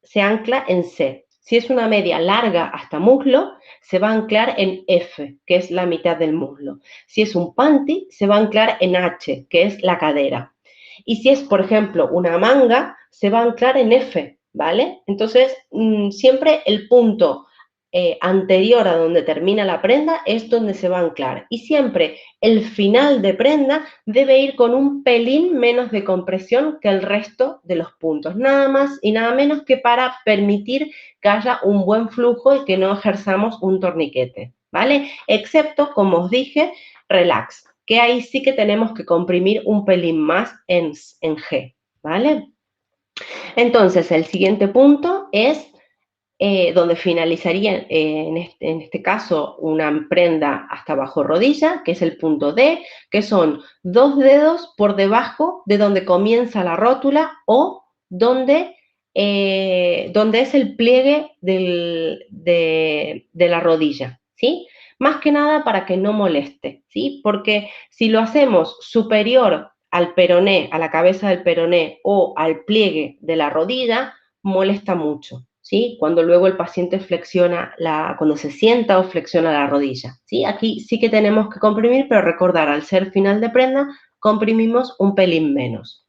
se ancla en C. Si es una media larga hasta muslo, se va a anclar en F, que es la mitad del muslo. Si es un panty, se va a anclar en H, que es la cadera. Y si es, por ejemplo, una manga, se va a anclar en F, ¿vale? Entonces, siempre el punto anterior a donde termina la prenda es donde se va a anclar. Y siempre el final de prenda debe ir con un pelín menos de compresión que el resto de los puntos. Nada más y nada menos que para permitir que haya un buen flujo y que no ejerzamos un torniquete, ¿vale? Excepto, como os dije, relax, que ahí sí que tenemos que comprimir un pelín más en G, ¿vale? Entonces, el siguiente punto es donde finalizaría en este caso una prenda hasta bajo rodilla, que es el punto D, que son 2 dedos por debajo de donde comienza la rótula o donde es el pliegue de la rodilla, ¿sí? Más que nada para que no moleste, ¿sí? Porque si lo hacemos superior al peroné, a la cabeza del peroné o al pliegue de la rodilla, molesta mucho. ¿Sí? Cuando luego el paciente flexiona, cuando se sienta o flexiona la rodilla, ¿sí? Aquí sí que tenemos que comprimir, pero recordar, al ser final de prenda, comprimimos un pelín menos.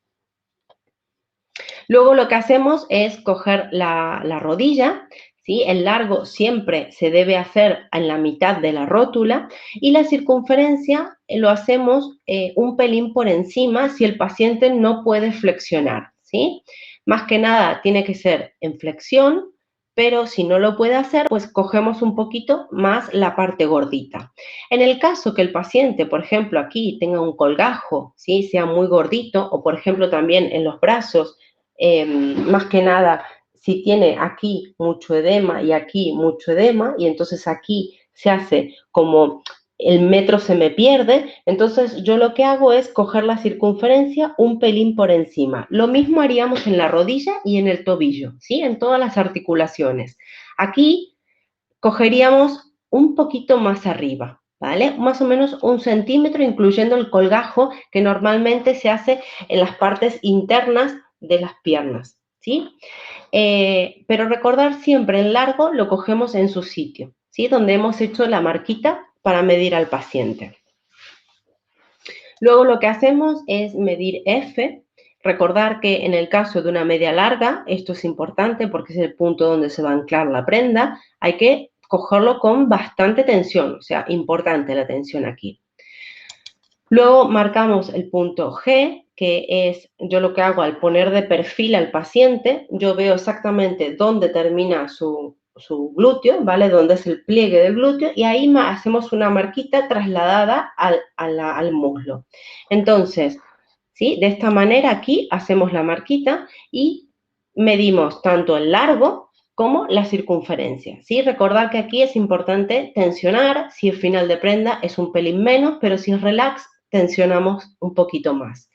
Luego lo que hacemos es coger la rodilla, ¿sí? El largo siempre se debe hacer en la mitad de la rótula y la circunferencia lo hacemos un pelín por encima si el paciente no puede flexionar, ¿sí? Más que nada tiene que ser en flexión, pero si no lo puede hacer, pues cogemos un poquito más la parte gordita. En el caso que el paciente, por ejemplo, aquí tenga un colgajo, ¿sí? Sea muy gordito, o por ejemplo también en los brazos, más que nada si tiene aquí mucho edema y aquí mucho edema, y entonces aquí se hace como el metro se me pierde, entonces yo lo que hago es coger la circunferencia un pelín por encima. Lo mismo haríamos en la rodilla y en el tobillo, ¿sí? En todas las articulaciones. Aquí cogeríamos un poquito más arriba, ¿vale? Más o menos 1 centímetro, incluyendo el colgajo que normalmente se hace en las partes internas de las piernas, ¿sí? Pero recordar siempre el largo lo cogemos en su sitio, ¿sí? Donde hemos hecho la marquita para medir al paciente. Luego lo que hacemos es medir F. Recordar que en el caso de una media larga, esto es importante porque es el punto donde se va a anclar la prenda, hay que cogerlo con bastante tensión, o sea, importante la tensión aquí. Luego marcamos el punto G, que es yo lo que hago al poner de perfil al paciente, yo veo exactamente dónde termina su glúteo, ¿vale? Dónde es el pliegue del glúteo y ahí hacemos una marquita trasladada al muslo. Entonces, ¿sí? De esta manera aquí hacemos la marquita y medimos tanto el largo como la circunferencia, ¿sí? Recordar que aquí es importante tensionar, si es final de prenda es un pelín menos, pero si es relax tensionamos un poquito más.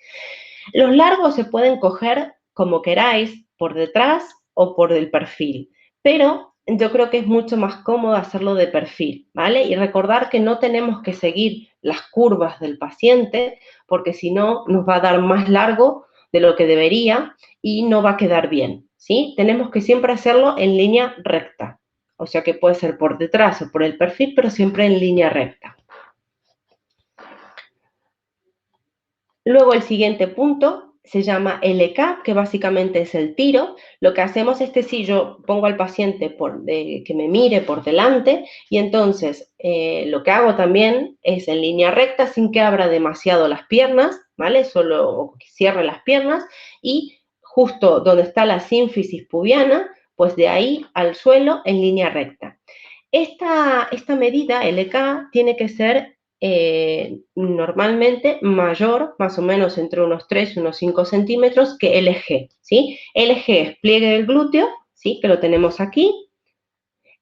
Los largos se pueden coger como queráis, por detrás o por el perfil, pero yo creo que es mucho más cómodo hacerlo de perfil, ¿vale? Y recordar que no tenemos que seguir las curvas del paciente, porque si no nos va a dar más largo de lo que debería y no va a quedar bien, ¿sí? Tenemos que siempre hacerlo en línea recta, o sea que puede ser por detrás o por el perfil, pero siempre en línea recta. Luego el siguiente punto se llama LK, que básicamente es el tiro. Lo que hacemos es que si yo pongo al paciente que me mire por delante y entonces lo que hago también es en línea recta sin que abra demasiado las piernas, ¿vale? Solo cierre las piernas y justo donde está la sínfisis pubiana, pues de ahí al suelo en línea recta. Esta medida, LK, tiene que ser normalmente mayor, más o menos entre unos 3 y unos 5 centímetros que LG, ¿sí? LG es pliegue del glúteo, ¿sí? Que lo tenemos aquí,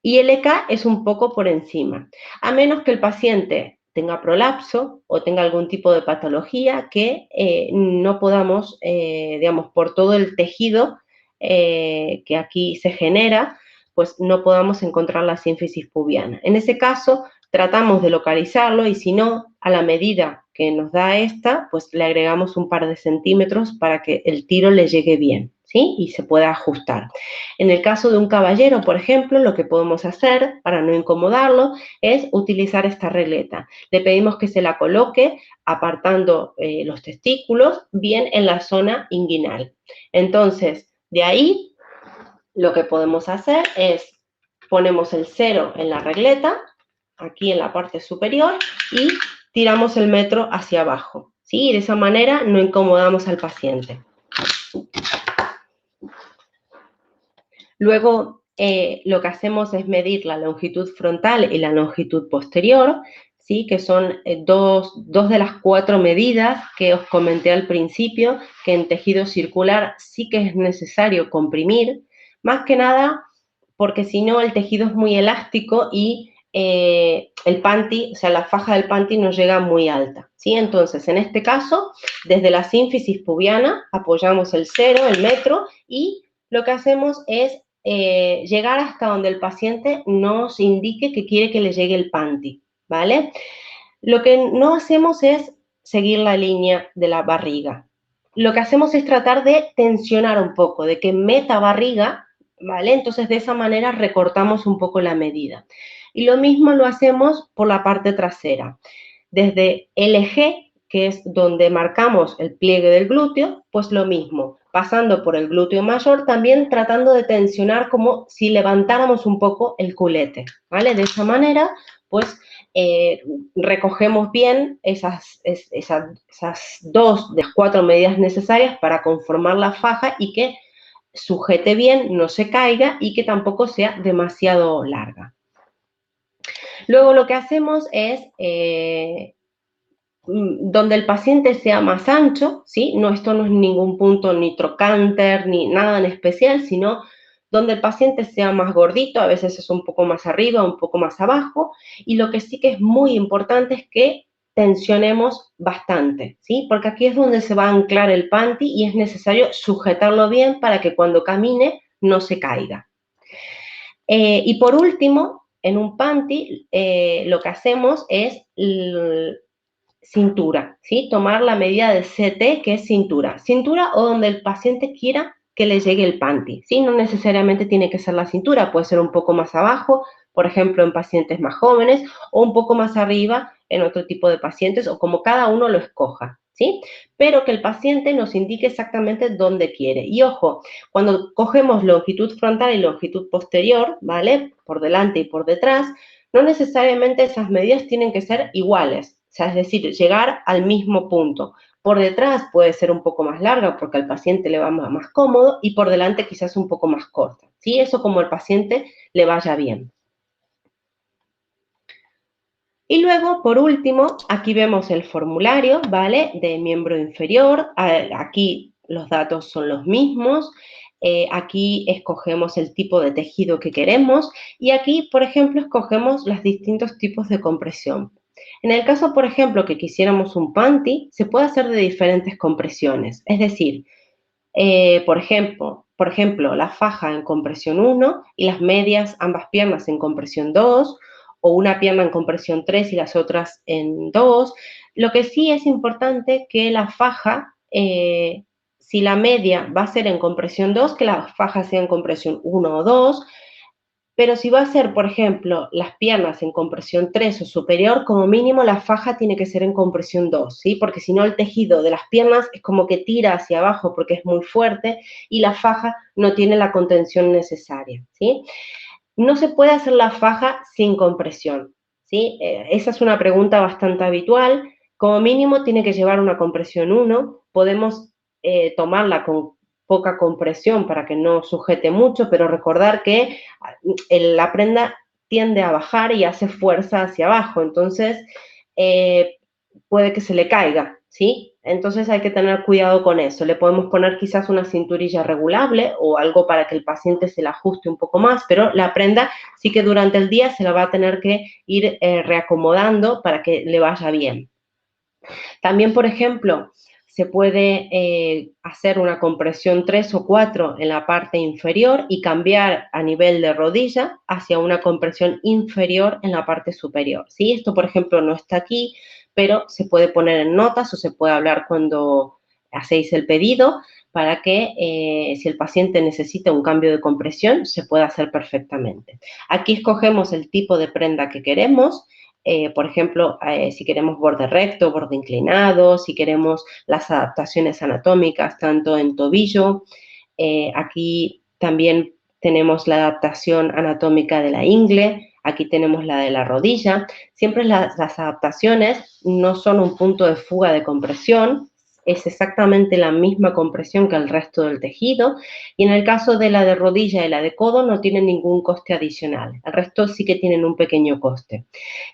y LK es un poco por encima, a menos que el paciente tenga prolapso o tenga algún tipo de patología que no podamos, digamos, por todo el tejido que aquí se genera, pues no podamos encontrar la sínfisis pubiana. En ese caso, tratamos de localizarlo y si no, a la medida que nos da esta, pues le agregamos un par de centímetros para que el tiro le llegue bien, ¿sí? Y se pueda ajustar. En el caso de un caballero, por ejemplo, lo que podemos hacer para no incomodarlo es utilizar esta regleta. Le pedimos que se la coloque apartando los testículos bien en la zona inguinal. Entonces, de ahí lo que podemos hacer es ponemos el 0 en la regleta, aquí en la parte superior, y tiramos el metro hacia abajo, ¿sí? Y de esa manera no incomodamos al paciente. Luego, lo que hacemos es medir la longitud frontal y la longitud posterior, ¿sí? Que son dos de las 4 medidas que os comenté al principio, que en tejido circular sí que es necesario comprimir, más que nada porque si no el tejido es muy elástico y el panty, o sea, la faja del panty no llega muy alta, ¿sí? Entonces, en este caso, desde la sínfisis pubiana apoyamos el 0, el metro, y lo que hacemos es llegar hasta donde el paciente nos indique que quiere que le llegue el panty, ¿vale? Lo que no hacemos es seguir la línea de la barriga. Lo que hacemos es tratar de tensionar un poco, de que meta barriga, ¿vale? Entonces, de esa manera recortamos un poco la medida. Y lo mismo lo hacemos por la parte trasera. Desde LG, que es donde marcamos el pliegue del glúteo, pues lo mismo, pasando por el glúteo mayor, también tratando de tensionar como si levantáramos un poco el culete, ¿vale? De esa manera, pues recogemos bien esas 2 de las 4 medidas necesarias para conformar la faja y que sujete bien, no se caiga y que tampoco sea demasiado larga. Luego lo que hacemos es donde el paciente sea más ancho, ¿sí? No, esto no es ningún punto ni trocánter ni nada en especial, sino donde el paciente sea más gordito, a veces es un poco más arriba, un poco más abajo, y lo que sí que es muy importante es que tensionemos bastante, ¿sí? Porque aquí es donde se va a anclar el panty y es necesario sujetarlo bien para que cuando camine no se caiga. Y por último, en un panty lo que hacemos es cintura, ¿sí? Tomar la medida de CT, que es cintura. Cintura o donde el paciente quiera que le llegue el panty, ¿sí? No necesariamente tiene que ser la cintura, puede ser un poco más abajo, por ejemplo, en pacientes más jóvenes, o un poco más arriba en otro tipo de pacientes, o como cada uno lo escoja, ¿sí? Pero que el paciente nos indique exactamente dónde quiere. Y ojo, cuando cogemos longitud frontal y longitud posterior, ¿vale? Por delante y por detrás, no necesariamente esas medidas tienen que ser iguales, o sea, es decir, llegar al mismo punto. Por detrás puede ser un poco más larga porque al paciente le va más cómodo y por delante quizás un poco más corta, ¿sí? Eso como al paciente le vaya bien. Y luego, por último, aquí vemos el formulario, ¿vale? De miembro inferior. Aquí los datos son los mismos. Aquí escogemos el tipo de tejido que queremos. Y aquí, por ejemplo, escogemos los distintos tipos de compresión. En el caso, por ejemplo, que quisiéramos un panty, se puede hacer de diferentes compresiones. Es decir, por ejemplo, por ejemplo, la faja en compresión 1 y las medias, ambas piernas en compresión 2, o una pierna en compresión 3 y las otras en 2. Lo que sí es importante que la faja, si la media va a ser en compresión 2, que la faja sea en compresión 1 o 2, pero si va a ser, por ejemplo, las piernas en compresión 3 o superior, como mínimo la faja tiene que ser en compresión 2, ¿sí? Porque si no el tejido de las piernas es como que tira hacia abajo porque es muy fuerte y la faja no tiene la contención necesaria, ¿sí? No se puede hacer la faja sin compresión, ¿sí? Esa es una pregunta bastante habitual. Como mínimo tiene que llevar una compresión 1. Podemos tomarla con poca compresión para que no sujete mucho, pero recordar que la prenda tiende a bajar y hace fuerza hacia abajo, entonces puede que se le caiga, ¿sí? Entonces hay que tener cuidado con eso. Le podemos poner quizás una cinturilla regulable o algo para que el paciente se la ajuste un poco más, pero la prenda sí que durante el día se la va a tener que ir reacomodando para que le vaya bien. También, por ejemplo, se puede hacer una compresión 3 o 4 en la parte inferior y cambiar a nivel de rodilla hacia una compresión inferior en la parte superior, ¿sí? Esto, por ejemplo, no está aquí, pero se puede poner en notas o se puede hablar cuando hacéis el pedido para que si el paciente necesita un cambio de compresión, se pueda hacer perfectamente. Aquí escogemos el tipo de prenda que queremos. Por ejemplo, si queremos borde recto, borde inclinado, si queremos las adaptaciones anatómicas, tanto en tobillo, aquí también tenemos la adaptación anatómica de la ingle, aquí tenemos la de la rodilla. Siempre las adaptaciones no son un punto de fuga de compresión, es exactamente la misma compresión que el resto del tejido, y en el caso de la de rodilla y la de codo no tienen ningún coste adicional, el resto sí que tienen un pequeño coste.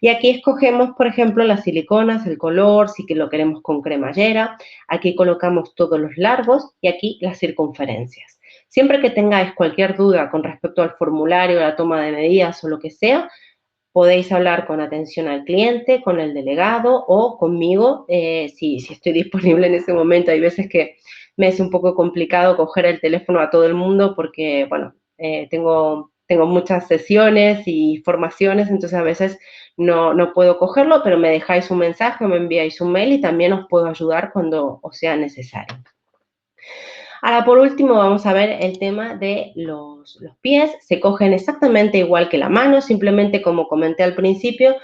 Y aquí escogemos, por ejemplo, las siliconas, el color, si que lo queremos con cremallera, aquí colocamos todos los largos y aquí las circunferencias. Siempre que tengáis cualquier duda con respecto al formulario, la toma de medidas o lo que sea, podéis hablar con atención al cliente, con el delegado o conmigo, si estoy disponible en ese momento. Hay veces que me es un poco complicado coger el teléfono a todo el mundo porque, bueno, tengo muchas sesiones y formaciones, entonces a veces no puedo cogerlo, pero me dejáis un mensaje o me enviáis un mail y también os puedo ayudar cuando os sea necesario. Ahora, por último, vamos a ver el tema de los pies. Se cogen exactamente igual que la mano, simplemente como comenté al principio,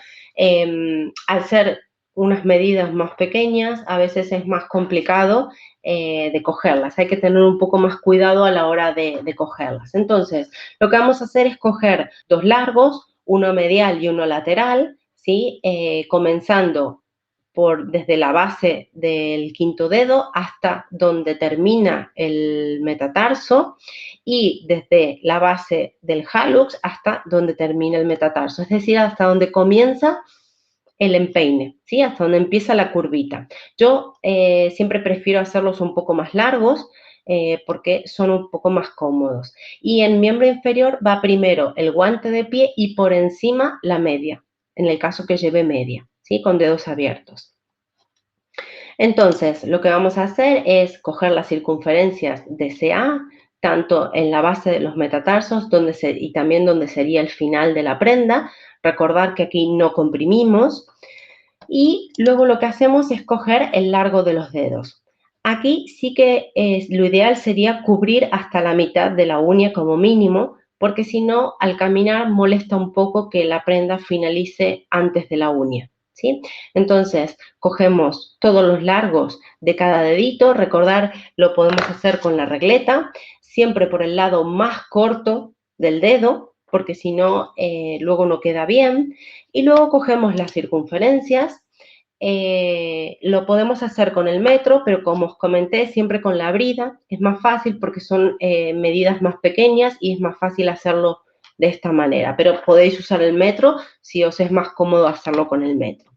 al ser unas medidas más pequeñas, a veces es más complicado de cogerlas. Hay que tener un poco más cuidado a la hora de cogerlas. Entonces, lo que vamos a hacer es coger dos largos, uno medial y uno lateral, ¿sí? Comenzando desde la base del quinto dedo hasta donde termina el metatarso y desde la base del hallux hasta donde termina el metatarso, es decir, hasta donde comienza el empeine, ¿sí? Hasta donde empieza la curvita. Yo siempre prefiero hacerlos un poco más largos porque son un poco más cómodos. Y en miembro inferior va primero el guante de pie y por encima la media, en el caso que lleve media, ¿sí? Con dedos abiertos. Entonces, lo que vamos a hacer es coger las circunferencias de CA, tanto en la base de los metatarsos y también donde sería el final de la prenda. Recordar que aquí no comprimimos. Y luego lo que hacemos es coger el largo de los dedos. Aquí sí que lo ideal sería cubrir hasta la mitad de la uña como mínimo, porque si no, al caminar molesta un poco que la prenda finalice antes de la uña, ¿sí? Entonces, cogemos todos los largos de cada dedito. Recordar, lo podemos hacer con la regleta, siempre por el lado más corto del dedo, porque si no, luego no queda bien. Y luego cogemos las circunferencias. Lo podemos hacer con el metro, pero como os comenté, siempre con la brida. Es más fácil porque son medidas más pequeñas y es más fácil hacerlo de esta manera. Pero podéis usar el metro si os es más cómodo hacerlo con el metro.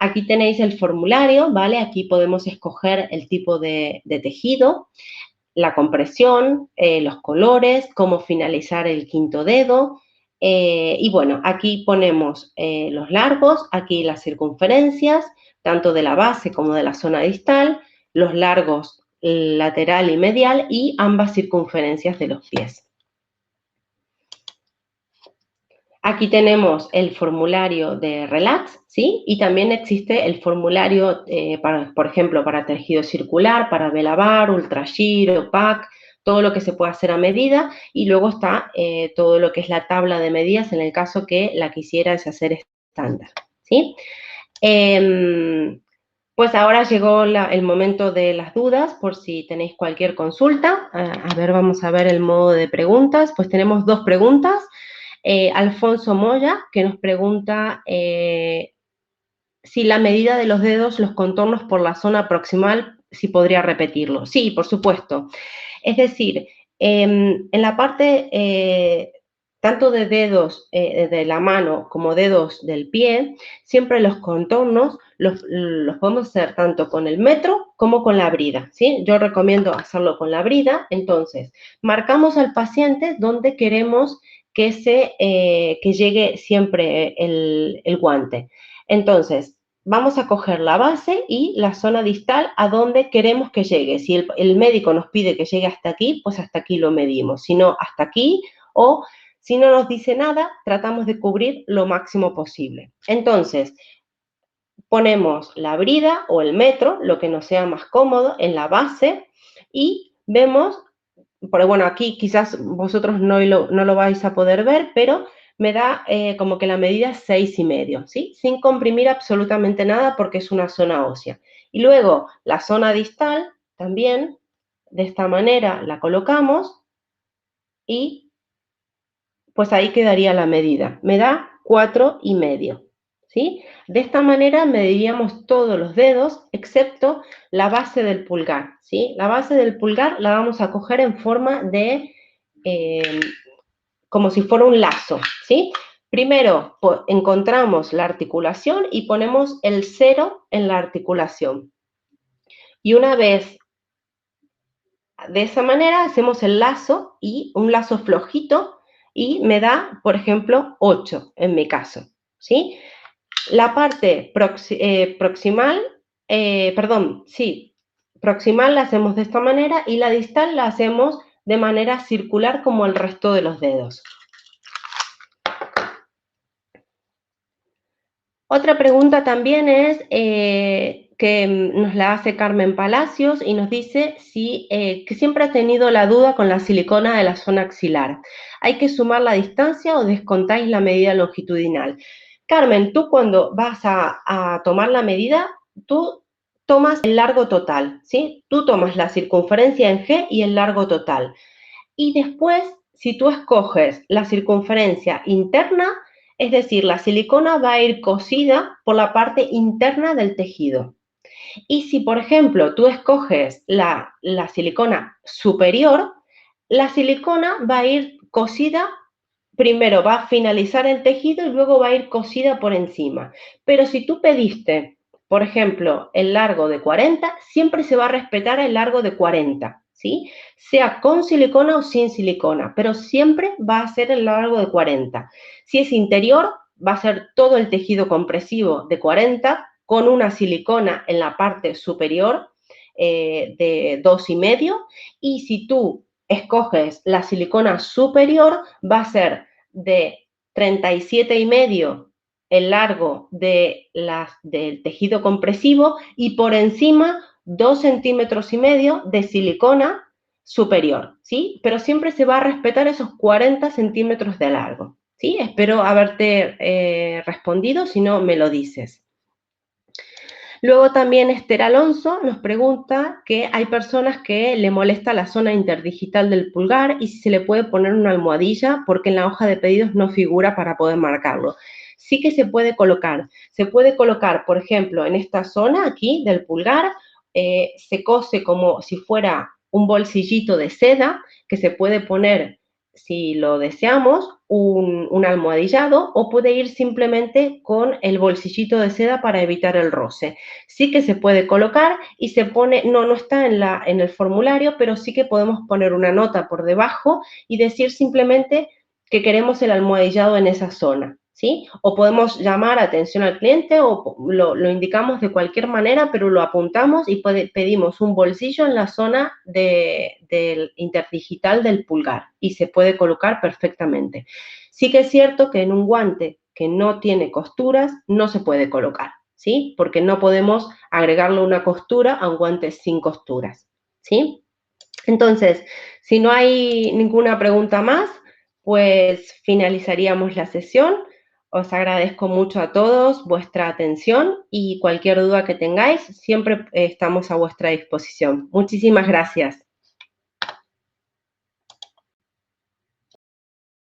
Aquí tenéis el formulario, ¿vale? Aquí podemos escoger el tipo de tejido, la compresión, los colores, cómo finalizar el quinto dedo. Y bueno, aquí ponemos los largos, aquí las circunferencias, tanto de la base como de la zona distal, los largos lateral y medial y ambas circunferencias de los pies. Aquí tenemos el formulario de Relax, ¿sí? Y también existe el formulario, por ejemplo, para tejido circular, para Belabar, Ultragiro, PAC, todo lo que se puede hacer a medida, y luego está todo lo que es la tabla de medidas en el caso que la quisieras hacer estándar, ¿sí? Pues ahora llegó el momento de las dudas, por si tenéis cualquier consulta. A ver, vamos a ver el modo de preguntas. Pues tenemos 2 preguntas. Alfonso Moya, que nos pregunta si la medida de los dedos, los contornos por la zona proximal, si podría repetirlo. Sí, por supuesto. Es decir, en la parte tanto de dedos de la mano como dedos del pie, siempre los contornos los podemos hacer tanto con el metro como con la brida, ¿sí? Yo recomiendo hacerlo con la brida. Entonces, marcamos al paciente donde queremos que llegue siempre el guante. Entonces, vamos a coger la base y la zona distal a donde queremos que llegue. Si el médico nos pide que llegue hasta aquí, pues hasta aquí lo medimos. Si no, hasta aquí, o si no nos dice nada, tratamos de cubrir lo máximo posible. Entonces, ponemos la brida o el metro, lo que nos sea más cómodo, en la base y vemos, pero bueno, aquí quizás vosotros no lo vais a poder ver, pero me da como que la medida es 6,5, ¿sí? Sin comprimir absolutamente nada porque es una zona ósea. Y luego la zona distal también, de esta manera la colocamos y pues ahí quedaría la medida. Me da 4,5, ¿sí? De esta manera mediríamos todos los dedos excepto la base del pulgar, ¿sí? La base del pulgar la vamos a coger en forma de como si fuera un lazo, ¿sí? Primero encontramos la articulación y ponemos el 0 en la articulación. Y una vez de esa manera hacemos el lazo, y un lazo flojito, y me da, por ejemplo, 8 en mi caso, ¿sí? La parte proximal la hacemos de esta manera y la distal la hacemos de manera circular como el resto de los dedos. Otra pregunta también es que nos la hace Carmen Palacios y nos dice que siempre ha tenido la duda con la silicona de la zona axilar. ¿Hay que sumar la distancia o descontáis la medida longitudinal? Carmen, tú cuando vas a tomar la medida, tú tomas el largo total, ¿sí? Tú tomas la circunferencia en G y el largo total. Y después, si tú escoges la circunferencia interna, es decir, la silicona va a ir cosida por la parte interna del tejido. Y si, por ejemplo, tú escoges la silicona superior, la silicona va a ir cosida, primero va a finalizar el tejido y luego va a ir cosida por encima. Pero si tú pediste, por ejemplo, el largo de 40, siempre se va a respetar el largo de 40, ¿sí? Sea con silicona o sin silicona, pero siempre va a ser el largo de 40. Si es interior, va a ser todo el tejido compresivo de 40, con una silicona en la parte superior de 2,5, y si tú escoges la silicona superior, va a ser de 37,5 el largo del tejido compresivo y por encima 2,5 centímetros de silicona superior, ¿sí? Pero siempre se va a respetar esos 40 centímetros de largo, ¿sí? Espero haberte respondido, si no me lo dices. Luego también Esther Alonso nos pregunta que hay personas que le molesta la zona interdigital del pulgar y si se le puede poner una almohadilla porque en la hoja de pedidos no figura para poder marcarlo. Sí que se puede colocar. Se puede colocar, por ejemplo, en esta zona aquí del pulgar, se cose como si fuera un bolsillito de seda que se puede poner, si lo deseamos, un almohadillado, o puede ir simplemente con el bolsillito de seda para evitar el roce. Sí que se puede colocar y se pone, no está en el formulario, pero sí que podemos poner una nota por debajo y decir simplemente que queremos el almohadillado en esa zona, ¿sí? O podemos llamar atención al cliente o lo indicamos de cualquier manera, pero lo apuntamos y pedimos un bolsillo en la zona del interdigital del pulgar y se puede colocar perfectamente. Sí que es cierto que en un guante que no tiene costuras no se puede colocar, ¿sí? Porque no podemos agregarle una costura a un guante sin costuras, ¿sí? Entonces, si no hay ninguna pregunta más, pues finalizaríamos la sesión. Os agradezco mucho a todos vuestra atención y cualquier duda que tengáis, siempre estamos a vuestra disposición. Muchísimas gracias.